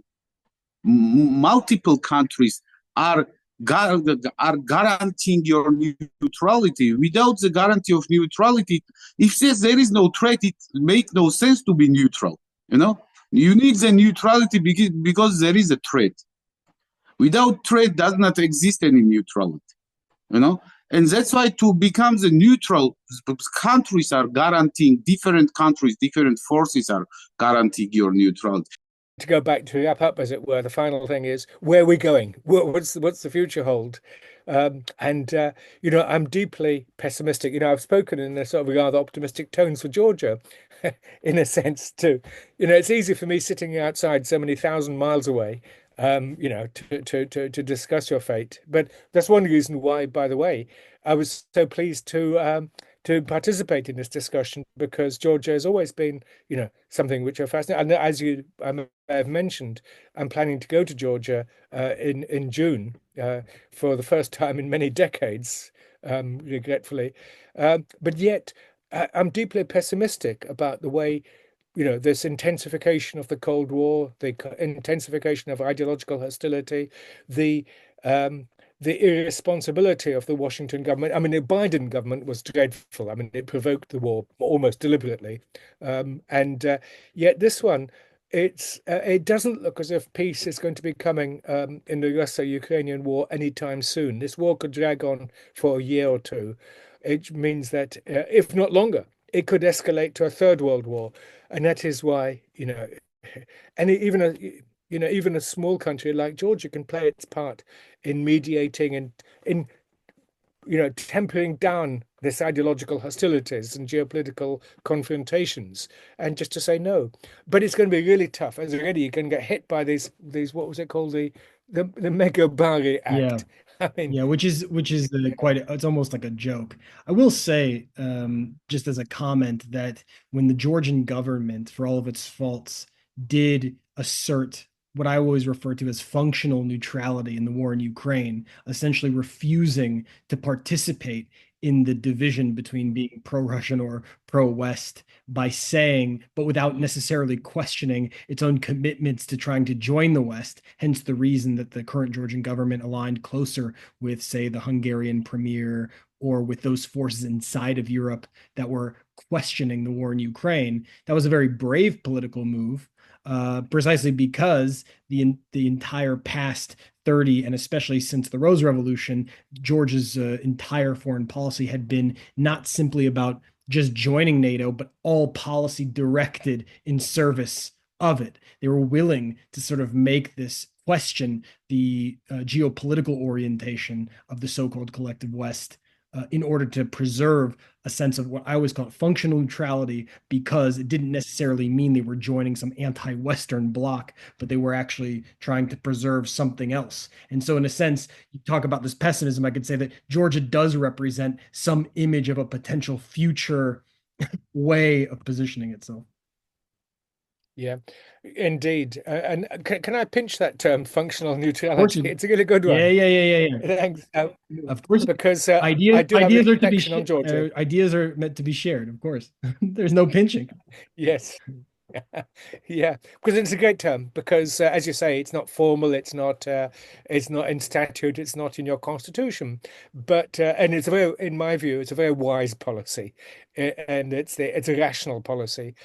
multiple countries are guaranteeing your neutrality. Without the guarantee of neutrality, if there is no threat, it makes no sense to be neutral. You need the neutrality because there is a threat. Without threat, does not exist any neutrality. And that's why to become the neutral, countries are guaranteeing, different countries, different forces are guaranteeing your neutrality. To go back to wrap up, as it were, the final thing is where are we going? What's the future hold? I'm deeply pessimistic. I've spoken in a sort of rather optimistic tones for Georgia, in a sense too. It's easy for me sitting outside so many thousand miles away, to discuss your fate. But that's one reason why, by the way, I was so pleased to participate in this discussion, because Georgia has always been, something which are fascinating. And as I may have mentioned, I'm planning to go to Georgia in June for the first time in many decades, regretfully. But yet, I'm deeply pessimistic about the way, this intensification of the Cold War, the intensification of ideological hostility, the the irresponsibility of the Washington government. I mean, the Biden government was dreadful. I mean, it provoked the war almost deliberately. And yet this one, it doesn't look as if peace is going to be coming in the Russo-Ukrainian war anytime soon. This war could drag on for a year or two. It means that, if not longer, it could escalate to a third world war. And that is why, and even a small country like Georgia can play its part in mediating and in tempering down this ideological hostilities and geopolitical confrontations, and just to say no. But it's going to be really tough, as already you can get hit by these what was it called, the Megabari Act. I mean, yeah, which is it's almost like a joke. I will say, just as a comment, that when the Georgian government, for all of its faults, did assert what I always refer to as functional neutrality in the war in Ukraine, essentially refusing to participate in the division between being pro-Russian or pro-West, by saying, but without necessarily questioning its own commitments to trying to join the West, hence the reason that the current Georgian government aligned closer with, say, the Hungarian premier, or with those forces inside of Europe that were questioning the war in Ukraine. That was a very brave political move, precisely because the entire past 30, and especially since the Rose Revolution, Georgia's entire foreign policy had been not simply about just joining NATO, but all policy directed in service of it. They were willing to sort of make this question the geopolitical orientation of the so-called collective West, in order to preserve a sense of what I always call functional neutrality, because it didn't necessarily mean they were joining some anti-Western bloc, but they were actually trying to preserve something else. And so in a sense, you talk about this pessimism, I could say that Georgia does represent some image of a potential future way of positioning itself. Yeah, indeed. And can I pinch that term, functional neutrality? It's a really good one. Yeah. Thanks. Of course, because ideas, I do have ideas a are to be reflection on Georgia. ideas are meant to be shared, of course. There's no pinching. Yes. Yeah, because it's a great term, because as you say, it's not formal, it's not in statute, it's not in your constitution, but and it's in my view, it's a very wise policy, and it's a rational policy,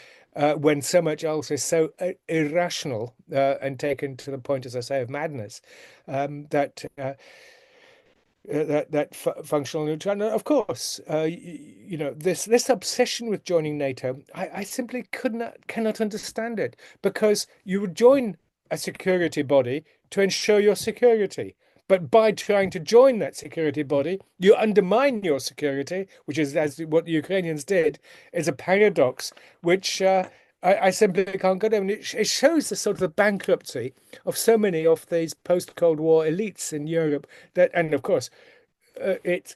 when so much else is so irrational, and taken to the point, as I say, of madness, that functional neutrality. Of course, this obsession with joining NATO, I simply cannot understand it, because you would join a security body to ensure your security. But by trying to join that security body, you undermine your security, which is what the Ukrainians did. Is a paradox which I simply can't get over. It shows the sort of the bankruptcy of so many of these post-Cold War elites in Europe. And of course, it's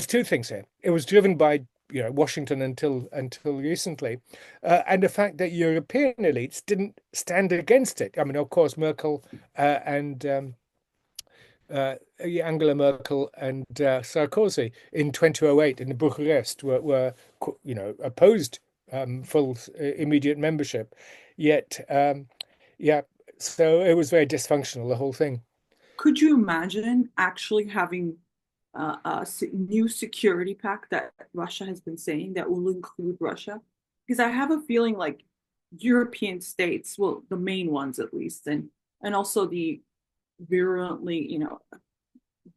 two things here. It was driven by Washington until recently, and the fact that European elites didn't stand against it. I mean, of course, Merkel and Angela Merkel and Sarkozy in 2008 in Bucharest were opposed full immediate membership. Yet, so it was very dysfunctional, the whole thing. Could you imagine actually having a new security pact that Russia has been saying that will include Russia? Because I have a feeling like European states, well, the main ones at least, and also the virulently,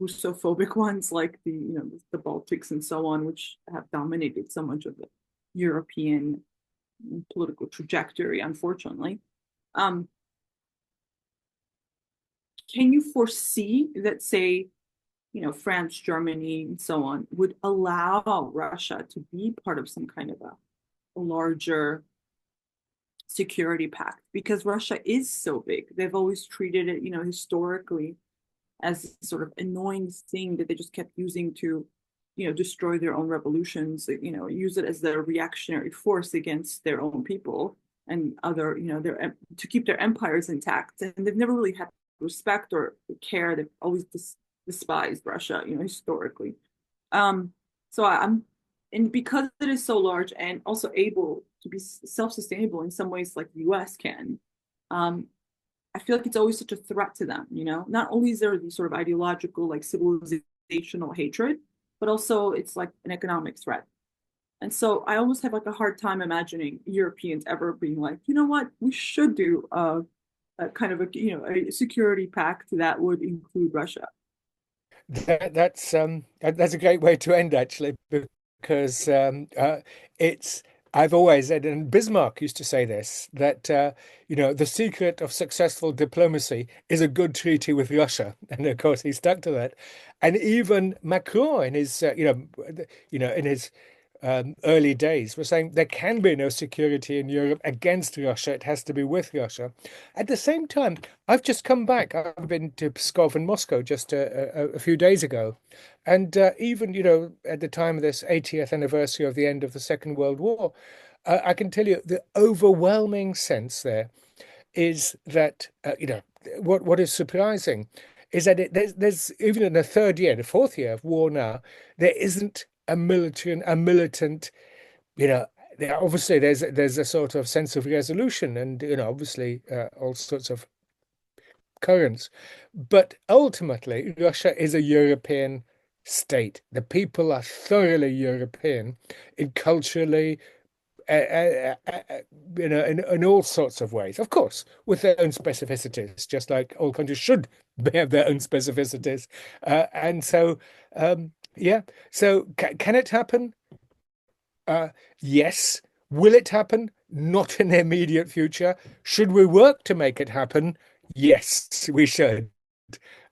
Russophobic ones like the Baltics and so on, which have dominated so much of the European political trajectory, unfortunately. Can you foresee that, say, France, Germany, and so on would allow Russia to be part of some kind of a larger security pact? Because Russia is so big. They've always treated it, historically as sort of annoying thing that they just kept using to, destroy their own revolutions, use it as their reactionary force against their own people and other, to keep their empires intact. And they've never really had respect or care. They've always despised Russia, historically. So and because it is so large and also able to be self-sustainable in some ways like the US can, I feel like it's always such a threat to them, Not only is there the sort of ideological, like civilizational hatred, but also it's like an economic threat. And so I almost have like a hard time imagining Europeans ever being like, you know what, we should do a kind of a security pact that would include Russia. That's a great way to end, actually, because I've always said, and Bismarck used to say this, that the secret of successful diplomacy is a good treaty with Russia, and of course he stuck to that. And even Macron, in his in his early days, was saying there can be no security in Europe against Russia; it has to be with Russia. At the same time, I've just come back. I've been to Pskov and Moscow just a few days ago, and even at the time of this 80th anniversary of the end of the Second World War, I can tell you the overwhelming sense there is that what is surprising is that there's even in the fourth year of war now, there isn't a militant, obviously there's a sort of sense of resolution and obviously all sorts of currents, but ultimately Russia is a European state. The people are thoroughly European, culturally, in all sorts of ways, of course, with their own specificities, just like all countries should have their own specificities. And so, yeah. So can it happen? Yes. Will it happen? Not in the immediate future. Should we work to make it happen? Yes, we should.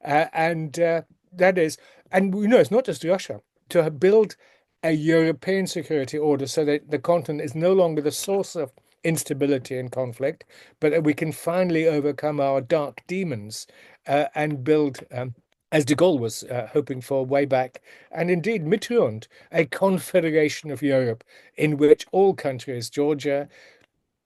And that is, and it's not just Russia. To build a European security order so that the continent is no longer the source of instability and conflict, but that we can finally overcome our dark demons and build, as de Gaulle was hoping for way back, and indeed Mitterrand, a confederation of Europe in which all countries, Georgia,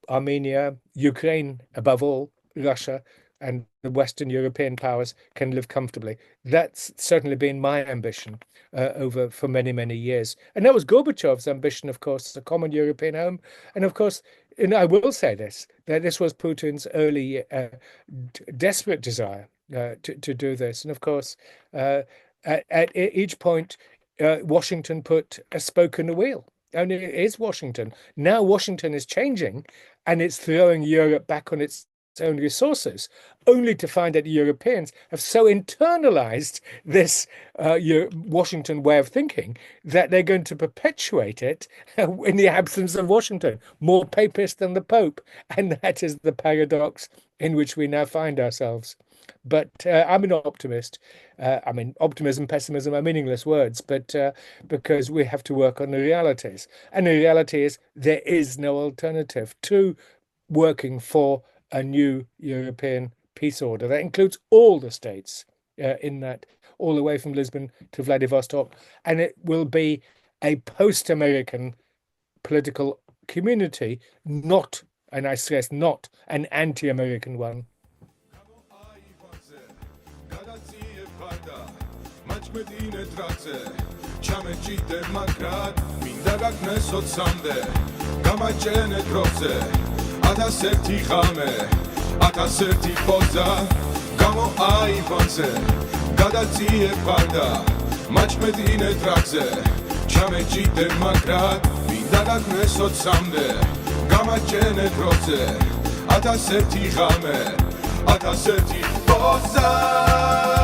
Armenia, Ukraine, above all, Russia, and the Western European powers can live comfortably. That's certainly been my ambition for many, many years. And that was Gorbachev's ambition, of course, a common European home. And of course, and I will say this, that this was Putin's early desperate desire to do this. And of course, at each point, Washington put a spoke in the wheel. And it is Washington. Now Washington is changing and it's throwing Europe back on its own resources, only to find that Europeans have so internalized this Washington way of thinking that they're going to perpetuate it in the absence of Washington, more papist than the Pope. And that is the paradox in which we now find ourselves. But I'm an optimist. Optimism, pessimism are meaningless words, but because we have to work on the realities. And the reality is there is no alternative to working for a new European peace order that includes all the states in that, all the way from Lisbon to Vladivostok. And it will be a post-American political community, not, and I stress not, an anti-American one. Ათასერთი ხამე, ათასერთი პოზა, გამო აივანზე, გადაწიებ ხარდა, მაჩმედინე ტრაქზე, ჩამეჭიდე მაგრად, მინდა გაგნეს 20-მდე, გამაჩენე დროზე, ათასერთი ხამე, ათასერთი პოზა.